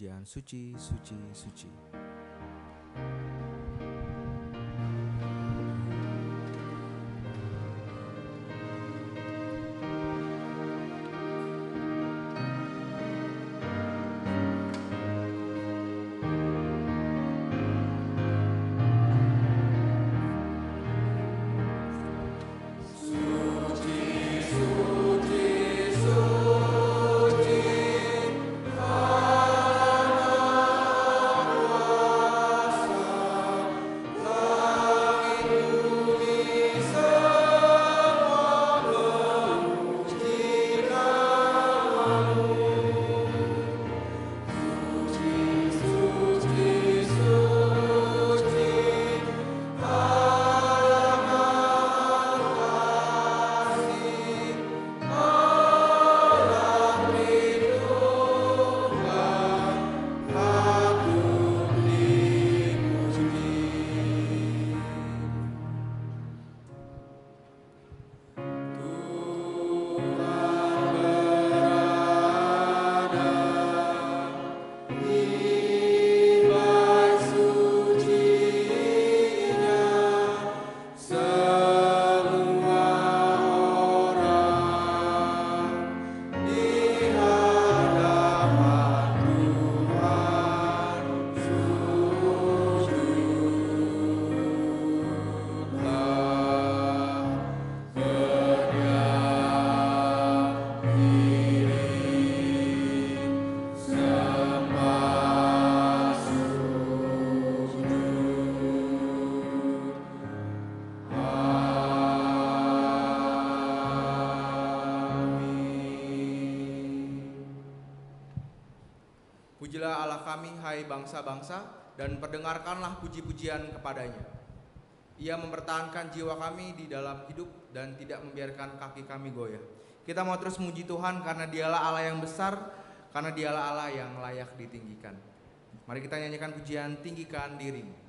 pujian suci, suci, suci. Pujilah Allah kami, hai bangsa-bangsa, dan perdengarkanlah puji-pujian kepadanya. Ia mempertahankan jiwa kami di dalam hidup dan tidak membiarkan kaki kami goyah. Kita mau terus memuji Tuhan karena dialah Allah yang besar, karena dialah Allah yang layak ditinggikan. Mari kita nyanyikan pujian Tinggikan Dirimu.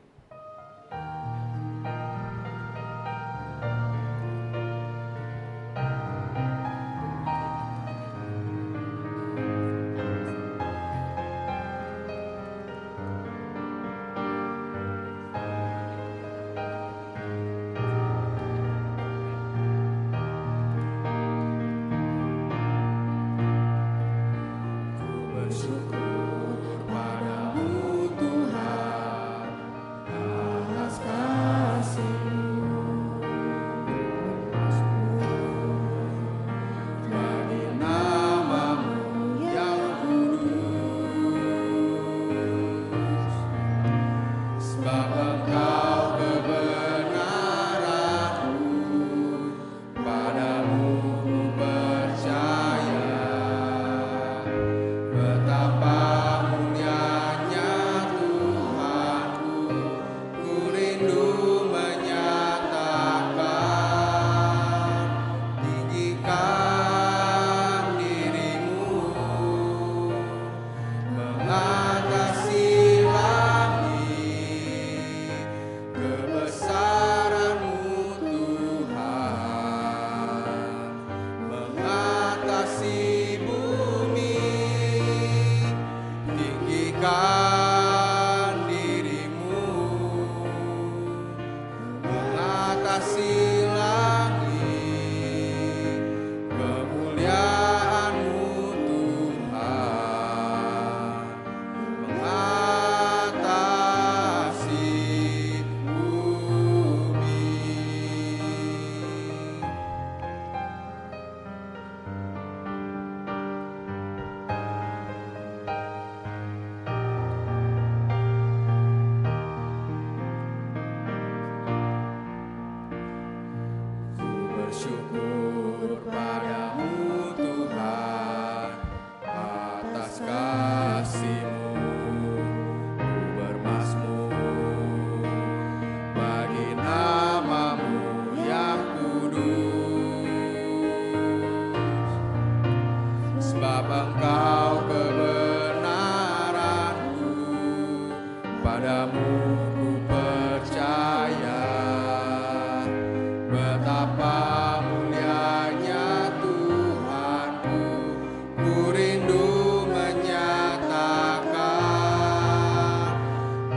Ku rindu menyatakan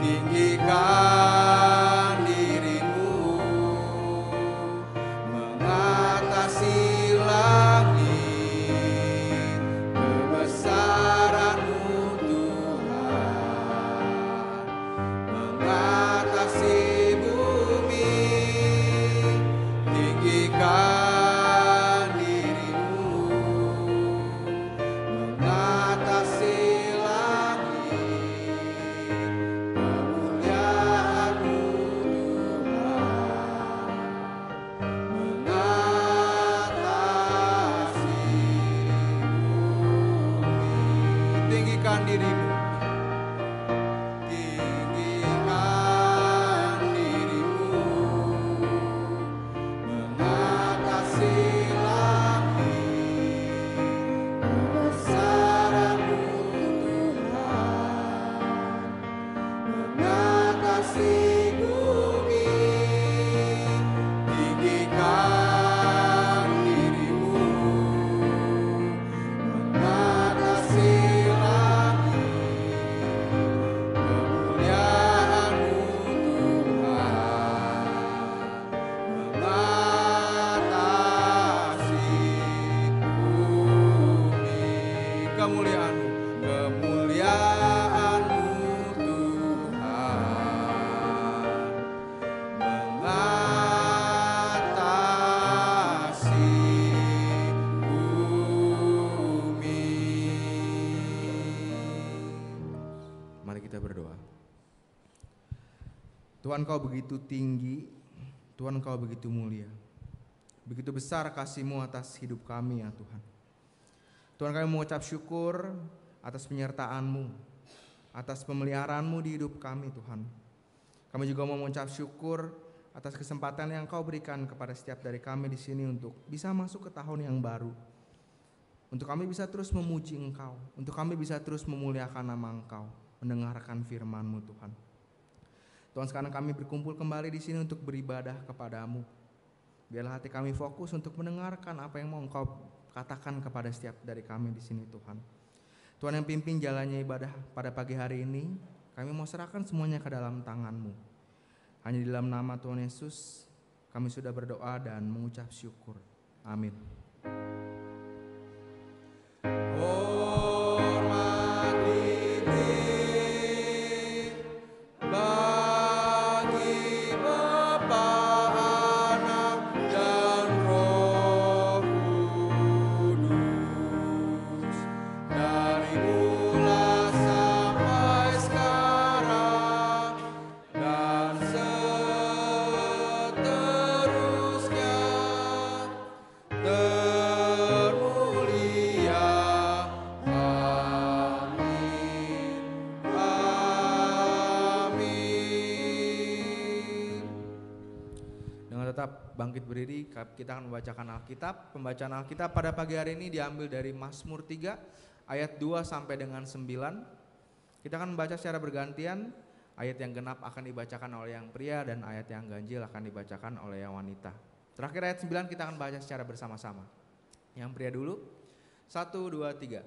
tinggikan dirimu, mengatasi langit, kebesaran-Mu Tuhan, mengatasi bumi, tinggikan dirimu, mengatasi langit, kemuliaan-Mu Tuhan, mengatasi bumi, tinggikan dirimu, tinggikan dirimu, mengatasi langit, kebesaran-Mu Tuhan, mengatasi bumi, tinggikan dirimu, mengatasi langit, kemuliaan-Mu Tuhan, mengatasi bumi, kemuliaan-Mu, kemuliaan-Mu Tuhan, mengatasi bumi. Mari kita berdoa. Tuhan, Kau begitu tinggi, Tuhan, Kau begitu mulia, begitu besar kasih-Mu atas hidup kami ya Tuhan. Tuhan, kami mengucap syukur atas penyertaan-Mu, atas pemeliharaan-Mu di hidup kami Tuhan. Kami juga mau mengucap syukur atas kesempatan yang Kau berikan kepada setiap dari kami di sini untuk bisa masuk ke tahun yang baru. Untuk kami bisa terus memuji Engkau, untuk kami bisa terus memuliakan nama Engkau, mendengarkan firman-Mu Tuhan. Tuhan, sekarang kami berkumpul kembali di sini untuk beribadah kepada-Mu. Biarlah hati kami fokus untuk mendengarkan apa yang mau Engkau katakan kepada setiap dari kami di sini Tuhan. Tuhan yang pimpin jalannya ibadah pada pagi hari ini, kami mau serahkan semuanya ke dalam tangan-Mu. Hanya di dalam nama Tuhan Yesus kami sudah berdoa dan mengucap syukur. Amin. Hormat diri bagi Bapa, Anak, dan Roh Kudus, dari mula sampai sekarang dan seterusnya, termulia. Amin. Amin. Dengan tetap bangkit berdiri, kita akan membacakan Alkitab. Pembacaan Alkitab pada pagi hari ini diambil dari Mazmur 3 ayat 2 sampai dengan 9. Kita akan membaca secara bergantian. Ayat yang genap akan dibacakan oleh yang pria dan ayat yang ganjil akan dibacakan oleh yang wanita. Terakhir ayat 9 kita akan baca secara bersama-sama. Yang pria dulu. 1, 2, 3.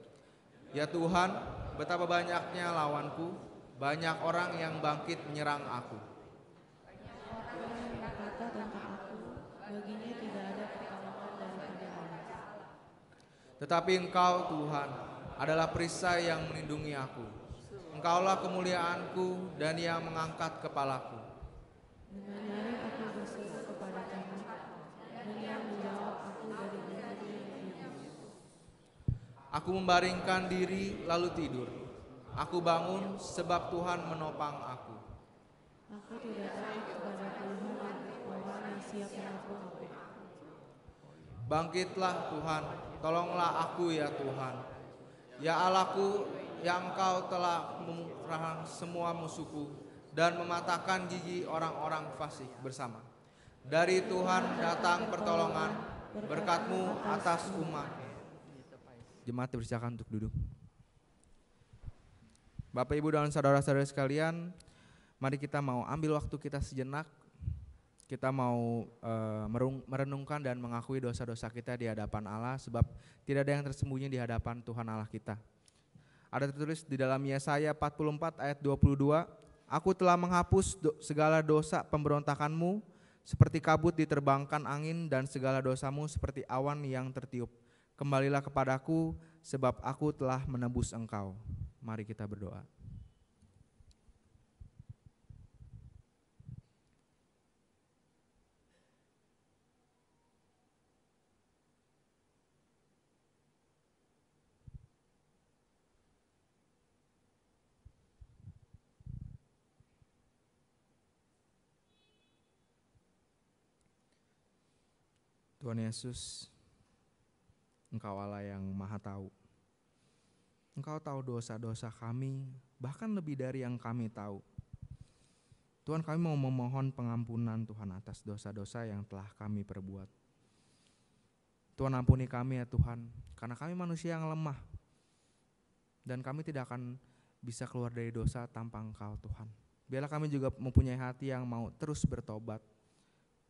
Ya Tuhan, betapa banyaknya lawanku, banyak orang yang bangkit menyerang aku. Orang yang berkata tentang aku, baginya tidak ada pertolongan daripada Allah. Tetapi Engkau Tuhan adalah perisai yang melindungi aku. Engkaulah kemuliaanku dan yang mengangkat kepalaku. Dengan nyaring aku berseru kepada Kamu, dan yang menjawab aku dari bumi yang hidup. Aku membaringkan diri lalu tidur. Aku bangun sebab Tuhan menopang aku. Aku tidak takut kepada Tuhan, orang yang siap menopang aku. Bangkitlah Tuhan, tolonglah aku ya Tuhan. Ya Allahku, yang Engkau telah memusnahkan semua musuhku dan mematahkan gigi orang-orang fasik bersama. Dari Tuhan datang pertolongan, berkat-Mu atas umat. Jemaat dipersilakan untuk duduk. Bapak, Ibu, dan saudara-saudara sekalian, mari kita mau ambil waktu kita sejenak. Kita mau merenungkan dan mengakui dosa-dosa kita di hadapan Allah, sebab tidak ada yang tersembunyi di hadapan Tuhan Allah kita. Ada tertulis di dalam Yesaya 44 ayat 22, Aku telah menghapus segala dosa pemberontakanmu, seperti kabut diterbangkan angin, dan segala dosamu seperti awan yang tertiup. Kembalilah kepadaku, sebab aku telah menebus engkau. Mari kita berdoa. Tuhan Yesus, Engkau Allah yang Maha Tahu. Engkau tahu dosa-dosa kami, bahkan lebih dari yang kami tahu. Tuhan, kami mau memohon pengampunan Tuhan atas dosa-dosa yang telah kami perbuat. Tuhan, ampuni kami ya Tuhan, karena kami manusia yang lemah. Dan kami tidak akan bisa keluar dari dosa tanpa Engkau Tuhan. Biarlah kami juga mempunyai hati yang mau terus bertobat,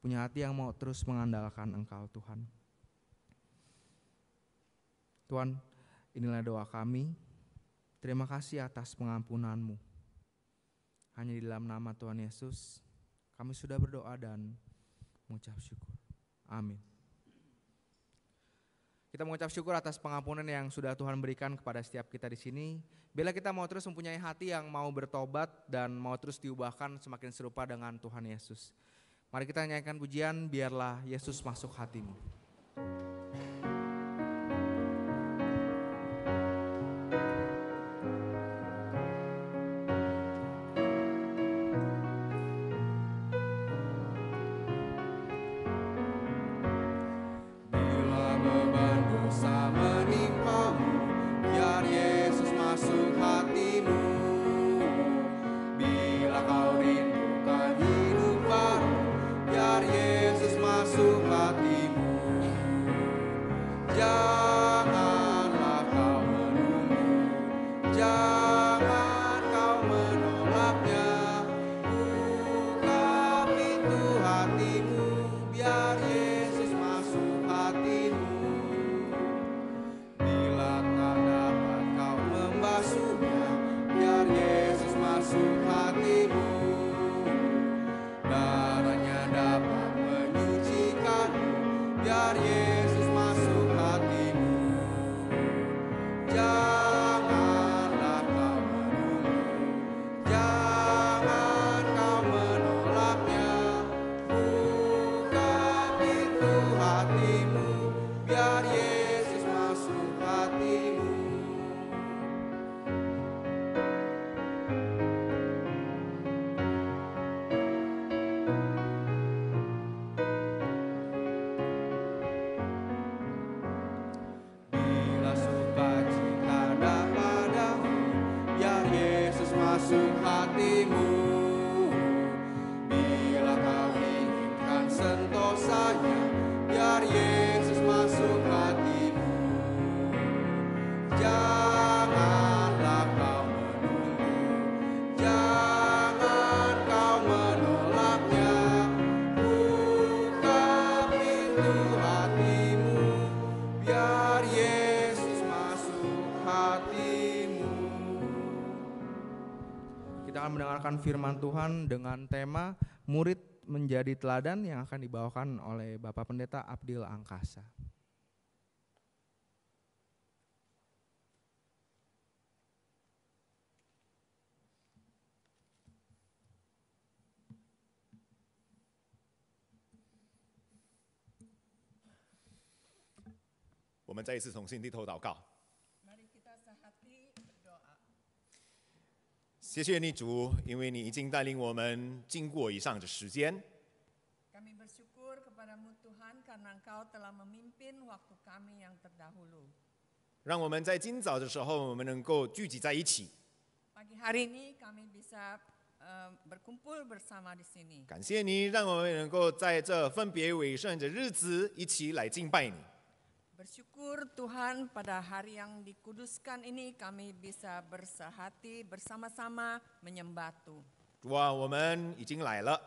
punya hati yang mau terus mengandalkan Engkau Tuhan. Tuhan, inilah doa kami. Terima kasih atas pengampunan-Mu. Hanya di dalam nama Tuhan Yesus kami sudah berdoa dan mengucap syukur. Amin. Kita mengucap syukur atas pengampunan yang sudah Tuhan berikan kepada setiap kita di sini. Bila kita mau terus mempunyai hati yang mau bertobat dan mau terus diubahkan semakin serupa dengan Tuhan Yesus. Mari kita nyanyikan pujian, biarlah Yesus masuk hatimu. Bila beban dosa menimpamu, biar Yesus masuk hatimu. Bila kau rindukan hidup baru, biar Yesus masuk hatimu. Janganlah kau menunggu, jangan kau menolaknya. Buka pintu hatimu, biar Yesus masuk hatimu. Bila tak dapat kau membasuhnya, biar Yesus masuk hatimu. Darahnya dapat menyucikanmu, biar Yesus masuk hatimu. Janganlah kau menunggu, jangan kau menolaknya. Buka pintu hatimu, biar Yesus masuk hatimu. Bila sukacita ada padamu, biar Yesus masuk hatimu. Bila kau inginkan sentosanya, biar Yesus masuk hatimu. Janganlah kau menunggu, jangan kau menolaknya. Buka pintu hatimu, biar Yesus masuk hatimu. Kita akan mendengarkan firman Tuhan dengan tema murid menjadi teladan yang akan dibawakan oleh Bapak Pendeta Abdil Angkasa. “我们再一次从心低头祷告。 Mari kita sehati berdoa. 谢谢你主，因为你已经带领我们经过以上的时间， Kami bersyukur kepadamu Tuhan karena Engkau telah memimpin waktu kami yang terdahulu. 让我们在今早的时候，我们能够聚集在一起。 Pagi hari ini kami bisa berkumpul bersama di sini. 感谢你，让我们能够在这分别为圣的日子一起来敬拜你。 Bersyukur Tuhan pada hari yang dikuduskan ini kami bisa bersehati bersama-sama menyembah Tuhan. 主啊，我们已经来了，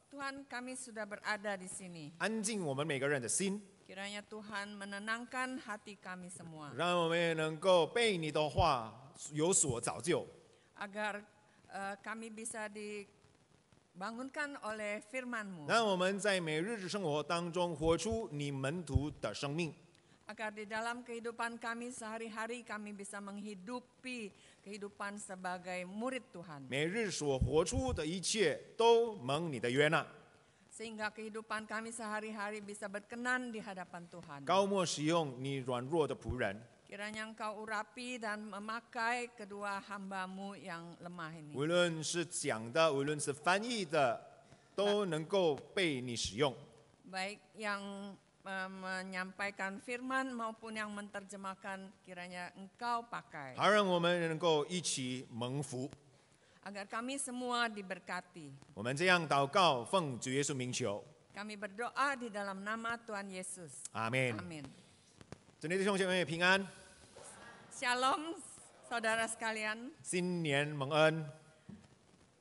Tuhan, kami sudah berada di sini. 安静我们每个人的心， Kiranya Tuhan menenangkan hati kami semua. 让我们能够被你的话有所造就， Agar kami bisa dibangunkan oleh firman-Mu. 让我们在每日生活当中活出你门徒的生命， Agar di dalam kehidupan kami sehari-hari kami bisa menghidupi kehidupan sebagai murid Tuhan. 每日所活出的一切都蒙你的悦纳。 Sehingga kehidupan kami sehari-hari bisa berkenan di hadapan Tuhan. 高莫使用你软弱的仆人， Kiranya Engkau urapi dan memakai kedua hamba-Mu yang lemah ini. 无论是讲的，无论是翻译的，都能够被你使用。 Baik yang menyampaikan firman maupun yang menerjemahkan, kiranya Engkau pakai. 好让我们能够一起蒙福。 Agar kami semua diberkati. 我们这样祷告，奉主耶稣名求， Kami berdoa di dalam nama Tuhan Yesus. 阿门。 Amin. 祝你弟兄姐妹平安， Shalom saudara sekalian. 新年蒙恩，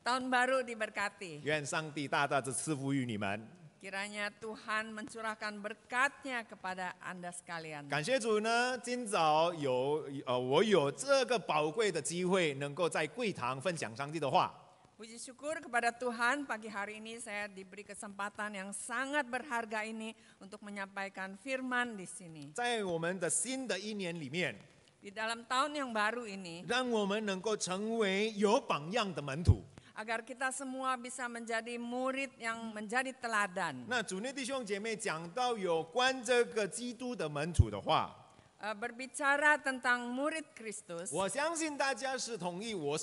Tahun baru diberkati. 愿上帝大大的赐福于你们。 Kiranya Tuhan mencurahkan berkat-Nya kepada Anda sekalian. 感谢主呢，今早我有这个宝贵的机会，能够在柜堂分享上帝的话。 Puji syukur kepada Tuhan, pagi hari ini saya diberi kesempatan yang sangat berharga ini untuk menyampaikan firman di sini. 在我们的新的一年里面， Di dalam tahun yang baru ini, 让我们能够成为有榜样的门徒。 agar kita semua bisa menjadi murid yang menjadi teladan. 那主内弟兄姐妹讲到有关这个基督的门徒的话， Berbicara tentang murid Kristus, 我相信大家是同意我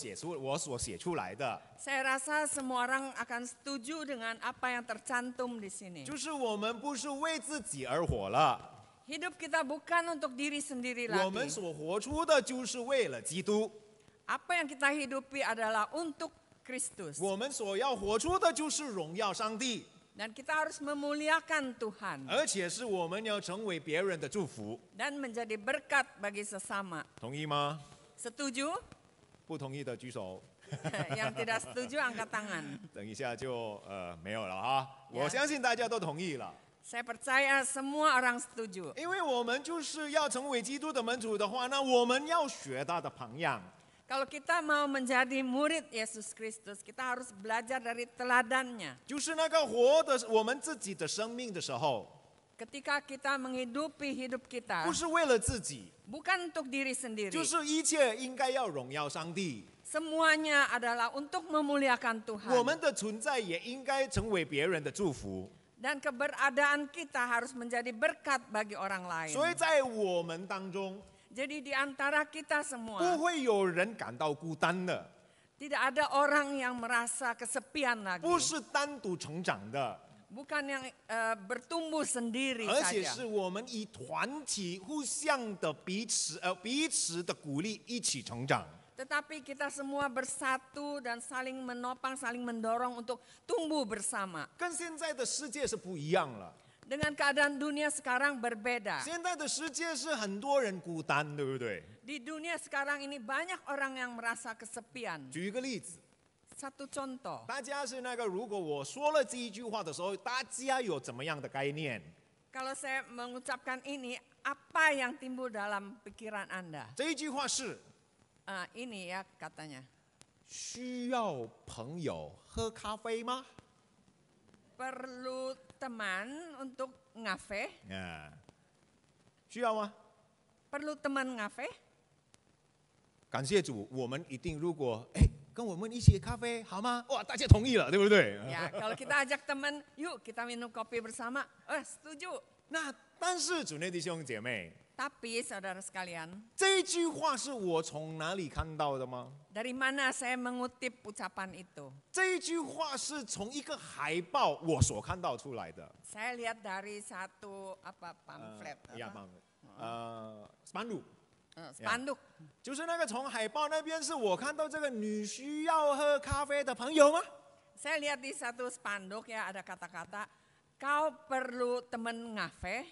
所写出来的， saya rasa semua orang akan setuju dengan apa yang tercantum di sini. 就是我们不是为自己而活了， Hidup kita bukan untuk diri sendiri 我们 lagi. 所活出的就是为了基督， Apa yang kita hidupi adalah untuk Kristus. 我们所要活出的就是荣耀上帝， Dan kita harus memuliakan Tuhan 而且是我们要成为别人的祝福， dan menjadi berkat bagi sesama. 同意吗？ Setuju? 不同意的举手， Yang tidak setuju angkat tangan. 等一下就没有了哈。 Yeah. 我相信大家都同意了。 Saya percaya semua orang setuju. 因为我们就是要成为基督的门徒的话，那我们要学他的榜样。 Kalau kita mau menjadi murid Yesus Kristus, kita harus belajar dari teladannya. 就是那个活的我们自己的生命的时候， Ketika kita menghidupi hidup kita, 不是为了自己， bukan untuk diri sendiri. 就是一切应该要荣耀上帝。 Semuanya adalah untuk memuliakan Tuhan. 我们的存在也应该成为别人的祝福。 Dan keberadaan kita harus menjadi berkat bagi orang lain. 所以在我们当中， Jadi di antara kita semua, 不会有人感到孤单的， tidak ada orang yang merasa kesepian lagi. 不是单独成长的， Bukan yang bertumbuh sendiri 而且 saja. 是我们以团体互相的彼此的鼓励一起成长。 Tetapi kita semua bersatu dan saling menopang, saling mendorong untuk tumbuh bersama. 跟现在的世界是不一样了。 Dengan keadaan dunia sekarang berbeda. 现在的世界是很多人孤单，对不对？ Di dunia sekarang ini banyak orang yang merasa kesepian. 举一个例子， Satu contoh, 大家是那个，如果我说了这一句话的时候，大家有怎么样的概念？ kalau saya mengucapkan ini, apa yang timbul dalam pikiran Anda? 这一句话是 Ini ya katanya. 需要朋友喝咖啡吗？ Perlu teman untuk ngafe? 需要吗？ Perlu teman ngafe? 感谢主，我们一定如果跟我们一起咖啡好吗？哇，大家同意了，对不对？ Ya, kalau kita ajak teman, yuk kita minum kopi bersama. Setuju. 那但是主内弟兄姐妹， Tapi saudara sekalian, 这一句话是我从哪里看到的吗？ dari mana saya mengutip ucapan itu? 这一句话是从一个海报我所看到出来的。 Saya lihat dari satu pamflet, spanduk， spanduk. 就是那个从海报那边是我看到这个你需要喝咖啡的朋友吗？ Saya lihat di satu spanduk ya ada kata-kata, kau perlu teman ngafe?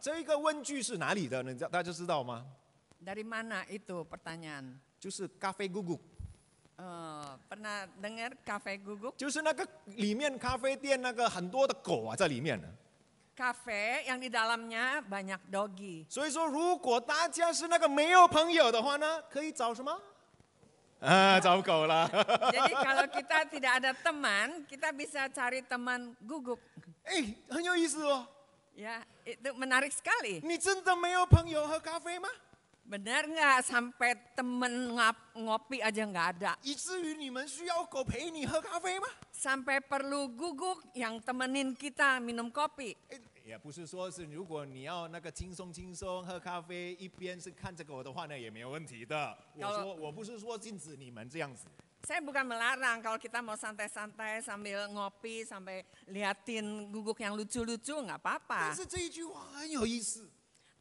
这一个问句是哪里的呢？大家知道吗？ Dari mana itu pertanyaan? 就是咖啡姑姑， Pernah dengar kafe guguk? 就是那个里面咖啡店那个很多的狗啊在里面呢。 Kafe yang di dalamnya banyak dogi. 所以说，如果大家是那个没有朋友的话呢，可以找什么？糟糕了。 Jadi kalau kita tidak ada teman, kita bisa cari teman guguk. 哎，很有意思哦。 Ya, itu menarik sekali. 你真的没有朋友喝咖啡吗？ Benar nggak sampai temen ngopi aja nggak ada? 以至于你们需要狗陪你喝咖啡吗？ Sampai perlu guguk yang temenin kita minum kopi. 哎，也不是说是如果你要那个轻松轻松喝咖啡，一边是看着狗的话呢，也没有问题的。我不是说禁止你们这样子。 Saya bukan melarang kalau kita mau santai-santai sambil ngopi, sampai liatin guguk yang lucu-lucu, nggak 但 apa-apa. 是这一句话很有意思，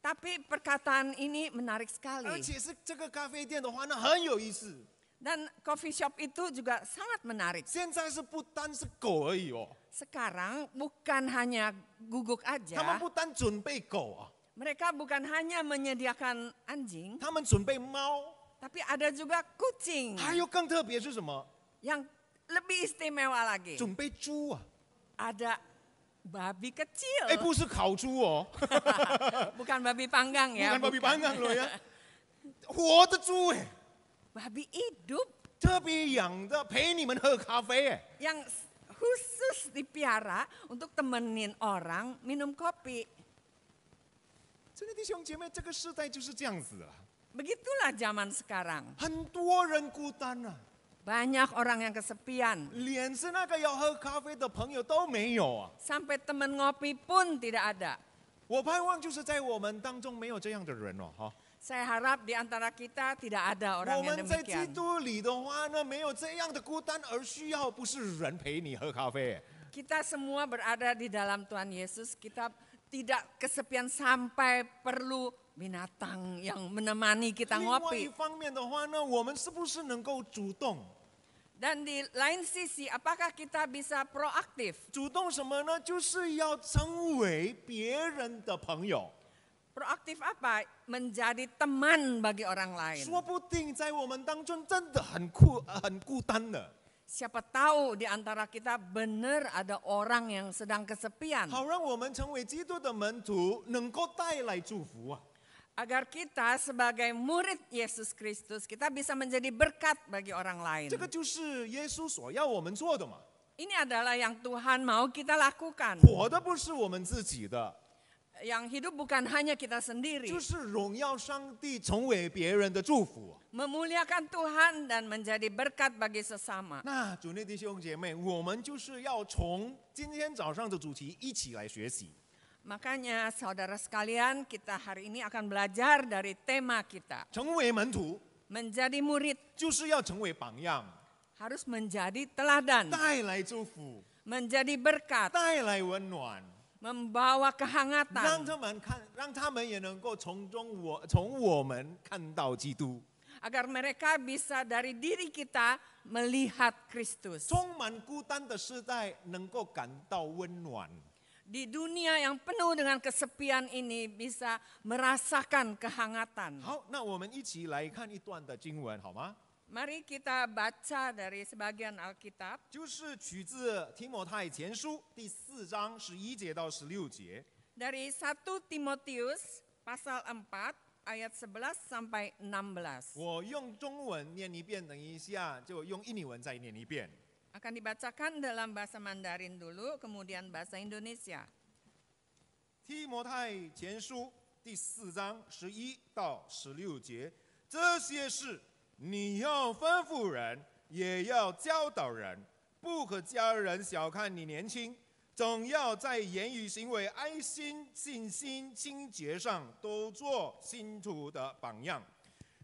Tapi perkataan ini menarik 而 sekali. 且是这个咖啡店的话呢很有意思。 Dan coffee shop itu juga sangat menarik. 现在是不单是狗而已哦， Sekarang bukan hanya guguk 他们 aja, 不单准备狗啊， mereka bukan hanya menyediakan anjing, 他们准备猫， tapi ada juga kucing 还有更特别是什么？ yang lebih istimewa lagi. 准备猪啊！ Ada babi 哎， kecil, 不是烤猪哦， bukan babi panggang 不 ya, 看 babi bukan. panggang loh ya，活的猪哎， Babi hidup 特别养的陪你们喝咖啡哎。 yang khusus dipiara untuk temenin orang minum kopi. 真的弟兄姐妹，这个时代就是这样子啊， Begitulah zaman sekarang. 很多人孤单啊， Banyak orang yang kesepian. 连是那个要喝咖啡的朋友都没有啊。 Sampai teman ngopi pun tidak ada. 我盼望就是在我们当中没有这样的人哦，哈。 Saya harap di antara kita tidak ada 我 orang yang 们在基 demikian. 督里的话呢，没有这样的孤单，而需要不是人陪你喝咖啡。 Kita semua berada di dalam Tuhan Yesus. Kita tidak kesepian sampai perlu binatang yang menemani kita 另外一 ngopi. 方面的话呢，我们是不是能够主动？ Dan di lain sisi, apakah kita bisa proaktif? 主动什么呢？就是要成为别人的朋友。 Proaktif apa? Menjadi teman bagi orang lain. 说不定在我们当中真的很孤单的， Siapa tahu di antara kita benar ada orang yang sedang kesepian. 好让我们成为基督的门徒，能够带来祝福啊！ Agar kita sebagai murid Yesus Kristus, kita bisa menjadi berkat bagi orang lain. 这个就是耶稣所要我们做的嘛。 Ini adalah yang Tuhan mau kita lakukan. 活的不是我们自己的， Yang hidup bukan hanya kita sendiri. 就是荣耀上帝，成为别人的祝福。 Memuliakan Tuhan dan menjadi berkat bagi sesama. 那主内弟兄姐妹，我们就是要从今天早上的主题一起来学习。 Makanya saudara sekalian, kita hari ini akan belajar dari tema kita. 成为门徒 Menjadi murid 就是要成为榜样， harus menjadi teladan. 带来祝福， Menjadi berkat. 带来温暖， Membawa 让 kehangatan. 他们看，让他们也能够从我们看到基督。 Agar mereka bisa dari diri kita melihat Kristus. 充满孤单的时代，能够感到温暖。 Di dunia yang penuh dengan kesepian ini bisa merasakan kehangatan. 好，那我们一起来看一段的经文，好吗？ Mari kita baca dari sebagian Alkitab. 就是取自提摩太前书第4章11节到16节。 Dari 1 Timotius pasal 4 ayat 11 sampai 16. 我用中文念一遍，等一下就用印尼文再念一遍。 Akan dibacakan dalam bahasa Mandarin dulu, kemudian bahasa Indonesia. 提摩太前书第4章11到16节，这些事你要吩咐人，也要教导人，不可叫人小看你年轻，总要在言语、行为、爱心、信心、清洁上都做信徒的榜样。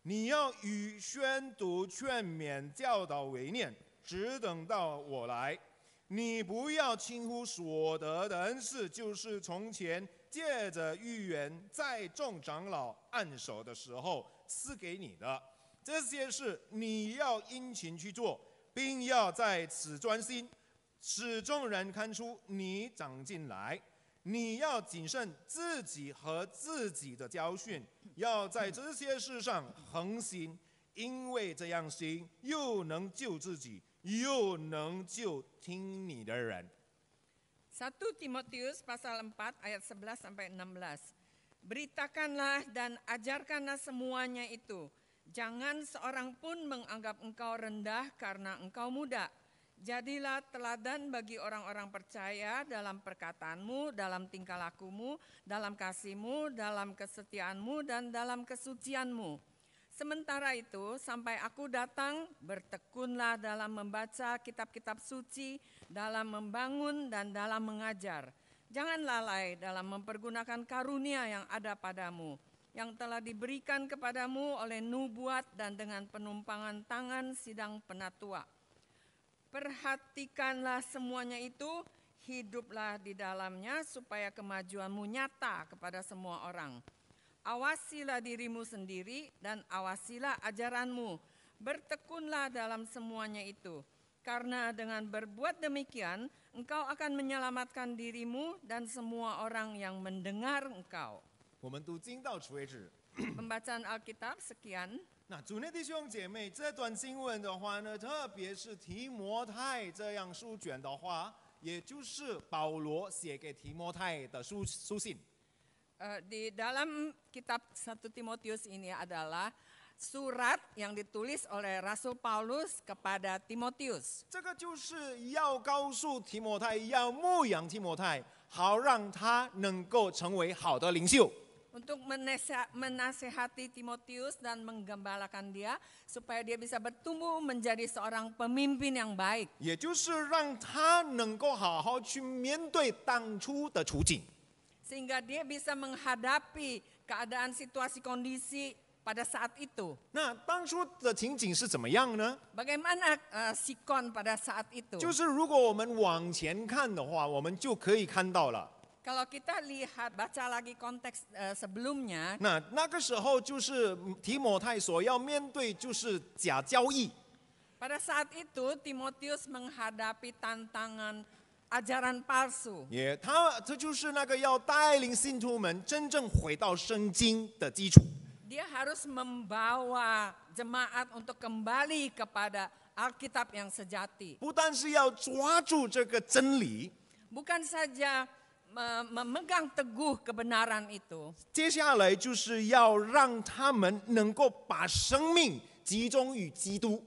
你要以宣读、劝勉、教导为念，只等到我来。你不要轻忽所得的恩赐，就是从前借着预言在众长老按手的时候赐给你的。这些事你要殷勤去做，并要在此专心，使众人看出你长进来。你要谨慎自己和自己的教训，要在这些事上恒心，因为这样行又能救自己，又能救听你的人。 1 Timotius pasal 4 ayat 11 sampai 16. Beritakanlah dan ajarkanlah semuanya itu. Jangan seorang pun menganggap engkau rendah karena engkau muda. Jadilah teladan bagi orang-orang percaya dalam perkataanmu, dalam tingkah lakumu, dalam kasihmu, dalam kesetiaanmu, dan dalam kesucianmu. Sementara itu, sampai aku datang, bertekunlah dalam membaca kitab-kitab suci, dalam membangun dan dalam mengajar. Jangan lalai dalam mempergunakan karunia yang ada padamu, yang telah diberikan kepadamu oleh nubuat dan dengan penumpangan tangan sidang penatua. Perhatikanlah semuanya itu, hiduplah di dalamnya supaya kemajuanmu nyata kepada semua orang. Awasilah dirimu sendiri dan awasilah ajaranmu. Bertekunlah dalam semuanya itu. Karena dengan berbuat demikian, engkau akan menyelamatkan dirimu dan semua orang yang mendengar engkau. 我们读经到此为止。 Pembacaan Alkitab sekian. 那主内弟兄姐妹，这段经文的话呢，特别是提摩太这样书卷的话，也就是保罗写给提摩太的书信。 Di dalam kitab 1 Timotius ini adalah surat yang ditulis oleh Rasul Paulus kepada Timotius. 这个就是要告诉提摩太，要牧养提摩太，好让他能够成为好的领袖。 Untuk menasehati Timotius dan menggembalakan dia supaya dia bisa bertumbuh menjadi seorang pemimpin yang baik. 也就是让他能够好好去面对当初的处境。 Sehingga dia bisa menghadapi keadaan situasi kondisi pada saat itu. 那当初的情景是怎么样呢？ Bagaimana sikon pada saat itu? 就是如果我们往前看的话，我们就可以看到了。 Kalau kita lihat, baca lagi konteks sebelumnya, 那个时候就是提摩太所要面对就是假交易， pada saat itu Timotius menghadapi tantangan ajaran palsu. 这就是那个要带领信徒们真正回到圣经的基础。 Dia harus membawa jemaat untuk kembali kepada Alkitab yang sejati. 不但是要抓住这个真理， Bukan saja memegang teguh kebenaran itu. 接下来就是要让他们能够把生命集中于基督。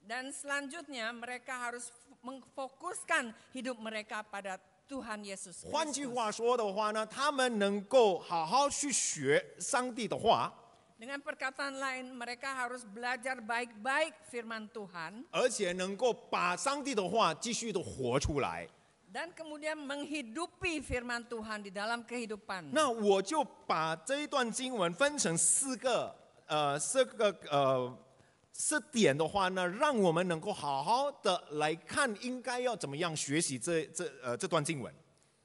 Dan selanjutnya mereka harus memfokuskan hidup mereka pada Tuhan Yesus 换句 Kristus. 话说的话呢，他们能够好好去学上帝的话， Dengan perkataan lain, mereka harus belajar baik-baik firman Tuhan 而且能够把上帝的话继续的活出来。 dan kemudian menghidupi firman Tuhan di dalam kehidupan. 那我就把这一段经文分成四个点的话呢，让我们能够好好的来看，应该要怎么样学习这段经文。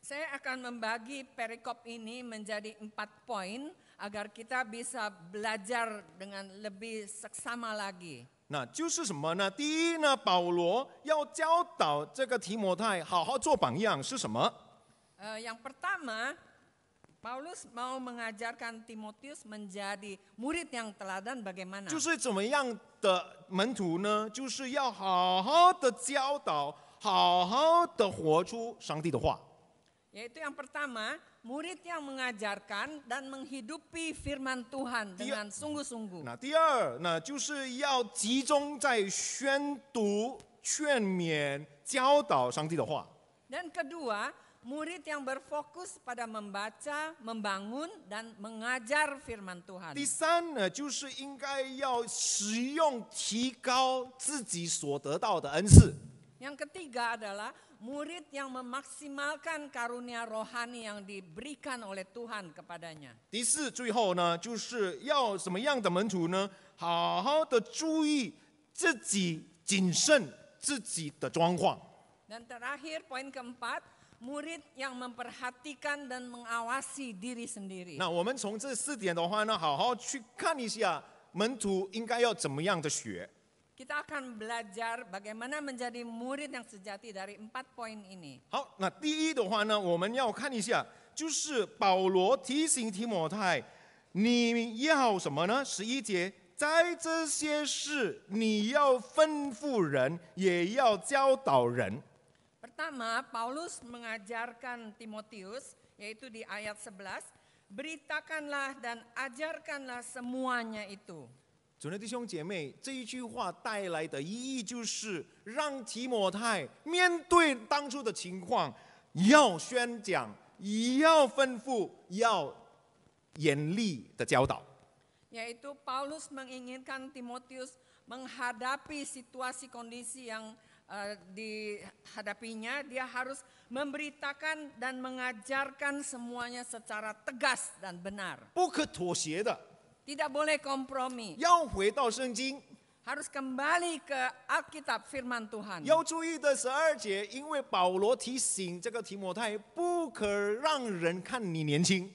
Saya akan membagi perikop ini menjadi 4 poin agar kita bisa belajar dengan lebih seksama lagi. 那就是什么呢？第一呢，保罗要教导这个提摩太好好做榜样是什么？ Yang pertama, Paulus mau mengajarkan Timotius menjadi murid yang teladan bagaimana. 就是怎么样的门徒呢？就是要好好的教导，好好的活出上帝的话。 Yaitu yang pertama, murid yang mengajarkan dan menghidupi firman Tuhan dengan sungguh-sungguh. 那第二，那就是要集中在宣读、劝勉、教导上帝的话。 Dan kedua, murid yang berfokus pada membaca, membangun, dan mengajar firman Tuhan. 第三呢，就是应该要使用、提高自己所得到的恩赐。 Yang ketiga adalah murid yang memaksimalkan karunia rohani yang diberikan oleh Tuhan kepadanya. 第四，最后呢，就是要什么样的门徒呢？好好的注意自己谨慎自己的状况。 Dan terakhir, poin keempat, murid yang memperhatikan dan mengawasi diri sendiri. 那我们从这四点的话呢，好好去看一下门徒应该要怎么样的学。 Kita akan belajar bagaimana menjadi murid yang sejati dari 4 poin ini. 好，那第一的话呢，我们要看一下，就是保罗提醒提摩太，你要什么呢？11节，在这些事你要吩咐人，也要教导人。 Pertama, Paulus mengajarkan Timotius, yaitu di ayat 11, beritakanlah dan ajarkanlah semuanya itu. 主内弟兄姐妹，这一句话带来的意义就是让提摩太面对当初的情况，要宣讲，要吩咐，要严厉的教导。 Yaitu Paulus menginginkan Timotius menghadapi situasi kondisi yang dihadapinya, dia harus memberitakan dan mengajarkan semuanya secara tegas dan benar. 不可妥协的， Tidak boleh kompromi, 要回到圣经。 harus kembali ke Alkitab firman Tuhan. 要注意的12节，因为保罗提醒这个提摩太，不可让人看你年轻。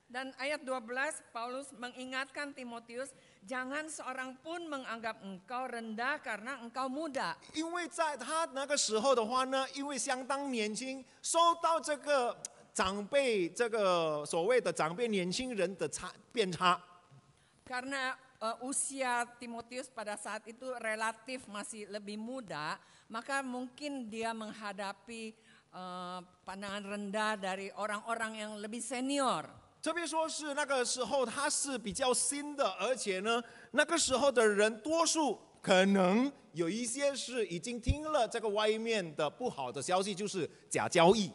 Dan ayat 12 Paulus mengingatkan Timotius, jangan seorang pun menganggap engkau rendah karena engkau muda. 因为在他那个时候的话呢，因为相当年轻，受到这个长辈这个所谓的长辈年轻人的变差。 Karena usia Timotius pada saat itu relatif masih lebih muda, maka mungkin dia menghadapi pandangan rendah dari orang-orang yang lebih senior. 特别说是那个时候他是比较新的，而且呢，那个时候的人多数可能有一些是已经听了这个外面的不好的消息，就是假交易。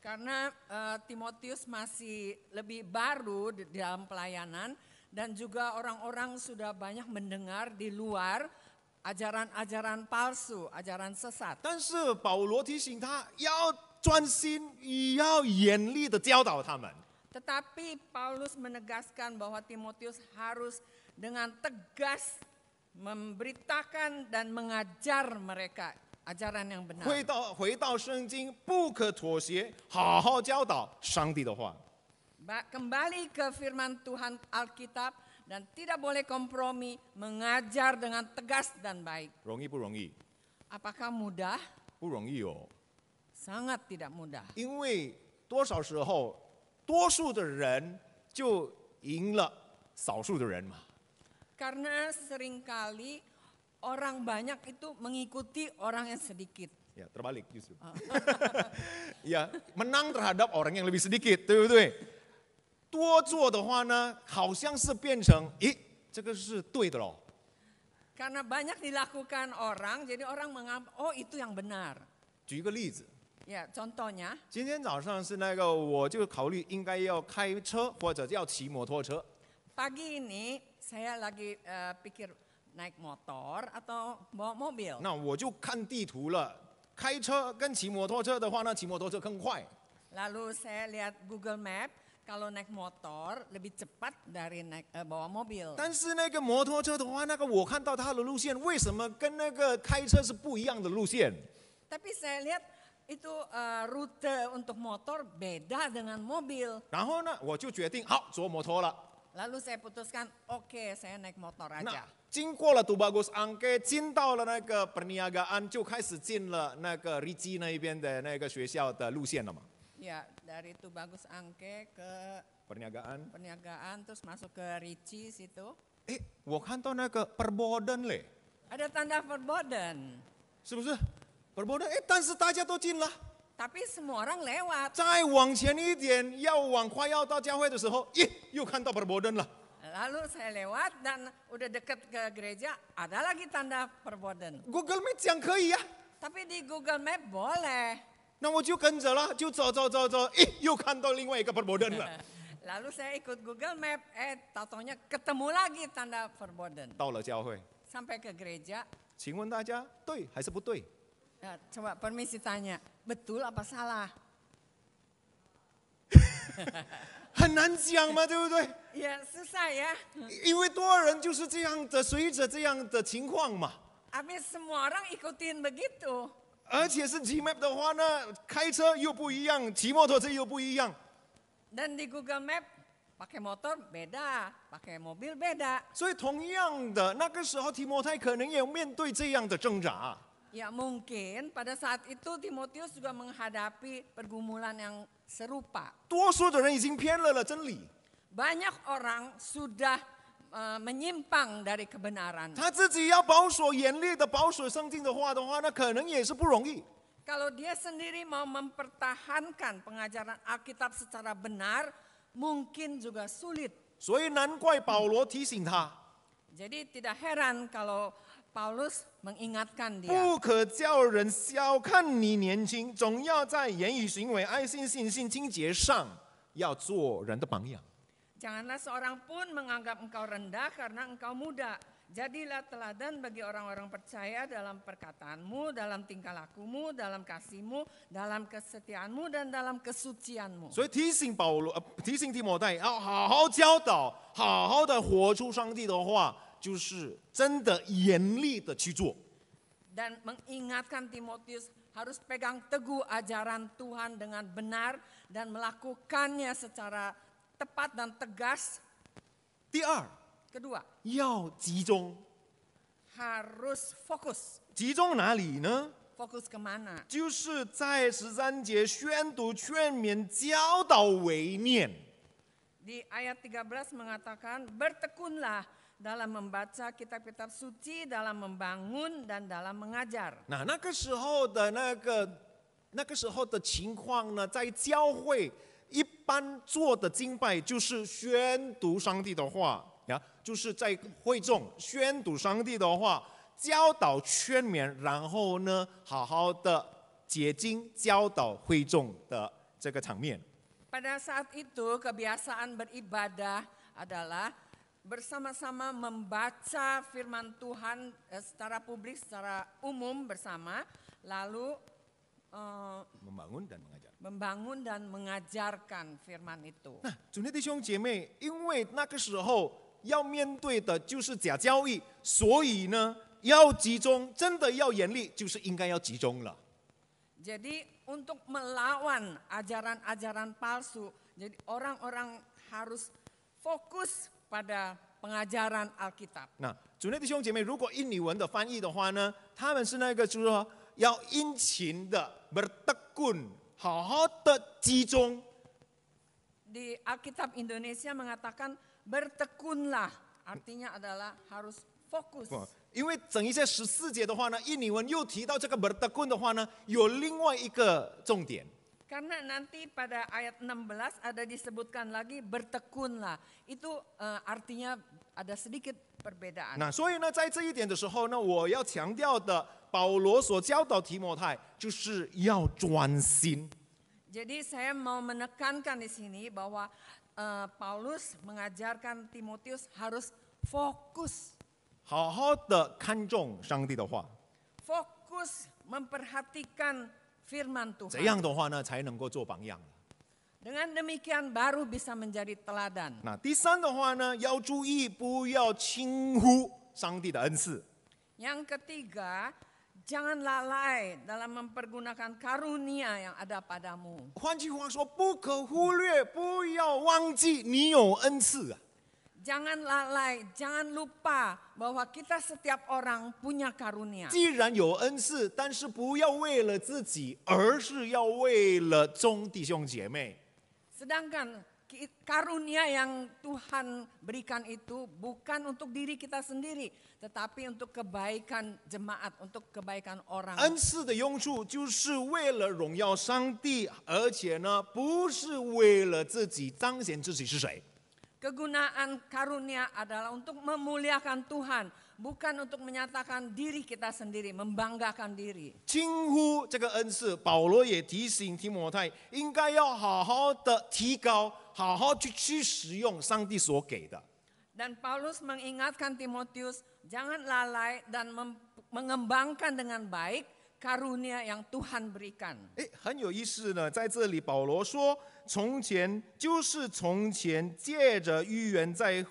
Karena Timotius masih lebih baru di dalam pelayanan dan juga orang-orang sudah banyak mendengar di luar ajaran-ajaran palsu, ajaran sesat. 但是保罗提醒他要专心，要严厉的教导他们。 Tetapi Paulus menegaskan bahwa Timotius harus dengan tegas memberitakan dan mengajar mereka ajaran yang benar. 回到圣经，不可妥协，好好教导上帝的话。 Kembali ke firman Tuhan Alkitab dan tidak boleh kompromi, mengajar dengan tegas dan baik. 容易不容易？ Apakah mudah? 不容易哦， Sangat tidak mudah. 因为多少时候，多数的人就赢了少数的人嘛。 Karena seringkali orang banyak itu mengikuti orang yang sedikit. Ya, terbalik justru. Ya, menang terhadap orang yang lebih sedikit，对不对？多做的话呢，好像是变成，咦，这个是对的咯。 Karena banyak dilakukan orang, jadi orang menganggap, oh itu yang benar. 举一个例子， Ya, contohnya, 今天早上是那个，我就考虑应该要开车或者要骑摩托车。 pagi ini saya lagi pikir naik motor atau bawa mobil. 那我就看地图了，开车跟骑摩托车的话呢，骑摩托车更快。 Lalu saya lihat Google Map, kalau naik motor lebih cepat dari bawa mobil. 但是那个摩托车的话，那个我看到它的路线，为什么跟那个开车是不一样的路线？ Tapi saya lihat itu rute untuk motor beda dengan mobil. 然后呢，我就决定好坐摩托了。 Lalu saya putuskan, oke, saya naik motor 那 aja. 经过了杜巴古斯安给，进到了那个perniagaan，就开始进了那个rici那一边的那个学校的路线了嘛。 Ya, dari itu bagus angke ke perniagaan, terus masuk ke Ricci situ. 哎，我看到那个 perboden 嘞， Ada tanda verboden, 是不是 perboden？ 哎，但是大家都进了。 tapi semua orang lewat. 再往前一点，快要到教会的时候，咦，又看到 perboden 了。 Lalu saya lewat dan udah deket ke gereja, ada lagi tanda verboden. Google Map 讲可以呀、 Tapi di Google Map boleh. 那我就跟着了，就走，咦，又看到另外一个 perboden 了。 Lalu saya ikut Google Map, taunya ketemu lagi tanda verboden. 到了教会， Sampai ke gereja, 请问大家对还是不对？ coba permisi tanya, betul apa salah? 很难讲嘛，对不对？ Ya susah ya. 因为多人就是这样的，随着这样的情况嘛。 Habis semua orang ikutin begitu. 而且是 Gmap 的话呢，开车又不一样，骑摩托车又不一样。 Dan di Google Map pakai motor beda, pakai mobil beda. 所以同样的，那个时候提摩太可能也面对这样的挣扎。 Ya mungkin pada saat itu Timotius juga menghadapi pergumulan yang serupa. 多数的人已经偏了真理， Banyak orang sudah menyimpang dari kebenaran. 他自己要保守严厉的保守圣经的话，那可能也是不容易。 Kalau dia sendiri mau mempertahankan pengajaran Alkitab secara benar, mungkin juga sulit. 所以难怪保罗提醒他， Jadi tidak heran kalau Paulus mengingatkan dia. 不可叫人小看你年轻，总要在言语、行为、爱心、信心、清洁上，要做人的榜样。 Janganlah seorang pun menganggap engkau rendah karena engkau muda. Jadilah teladan bagi orang-orang percaya dalam perkataanmu, dalam tingkah lakumu, dalam kasihmu, dalam kesetiaanmu, dan dalam kesucianmu. 所以提醒提醒提摩太，要好好教导，好好的活出上帝的话，就是真的严厉的去做。 Dan mengingatkan Timotius harus pegang teguh ajaran Tuhan dengan benar dan melakukannya secara tepat dan tegas. 第二， Kedua, 要集中， harus fokus. 集中哪里呢？ Fokus kemana? 就是在13节宣读、劝勉、教导、为念。 Di ayat 13 mengatakan, bertekunlah dalam membaca kitab-kitab suci, dalam membangun, dan dalam mengajar. 那个时候的那个时候的情况呢，在教会一般做的敬拜就是宣读上帝的话呀，就是在会众宣读上帝的话，教导劝勉，然后呢，好好的解经教导会众的这个场面。 Pada saat itu kebiasaan beribadah adalah bersama-sama membaca firman Tuhan secara publik, secara umum bersama, lalu membangun dan mengajarkan firman itu. 那主内弟兄姐妹，因为那个时候要面对的就是假教义，所以呢，要集中，真的要严厉，就是应该要集中了。 Jadi untuk melawan ajaran-ajaran palsu, jadi orang-orang harus fokus pada pengajaran Alkitab. 那主内弟兄姐妹，如果印尼文的翻译的话呢，他们是那个就是说要殷勤的 bertekun， 好好的集中。 Di Alkitab Indonesia mengatakan bertekunlah, artinya adalah harus fokus. 因为整一些14节的话呢，印尼文又提到这个 bertekun 的话呢，有另外一个重点。 Karena nanti pada ayat 16 ada disebutkan lagi bertekunlah. Itu artinya ada sedikit perbedaan. 那所以呢，在这一点的时候呢，我要强调的，保罗所教导提摩太，就是要专心。 Jadi saya mau menekankan di sini bahwa Paulus mengajarkan Timotius harus fokus. 好好的看重上帝的话， Fokus memperhatikan firman 这 Tuhan. 样的话呢，才能够做榜样。 Dengan demikian baru bisa menjadi teladan. 那第三的话呢，要注意不要轻忽上帝的恩赐。 Yang ketiga, jangan lalai dalam mempergunakan karunia yang ada padamu. 换句话说，不可忽略，不要忘记你有恩赐啊。 Jangan lalai, jangan lupa bahwa kita setiap orang punya karunia. 既然有恩赐，但是不要为了自己，而是要为了众弟兄姐妹。 Sedangkan karunia yang Tuhan berikan itu bukan untuk diri kita sendiri, tetapi untuk kebaikan jemaat, untuk kebaikan orang. 恩赐的用处就是为了荣耀上帝，而且呢，不是为了自己彰显自己是谁。 Kegunaan karunia adalah untuk memuliakan Tuhan, bukan untuk menyatakan diri kita sendiri, membanggakan diri. 轻忽这个恩赐，保罗也提醒提摩太，应该要好好的提高，好好去使用上帝所给的。 Dan Paulus mengingatkan Timotius, jangan lalai dan mengembangkan dengan baik karunia yang Tuhan berikan. 很有意思呢，在这里保罗说，从前就是从前借着预言在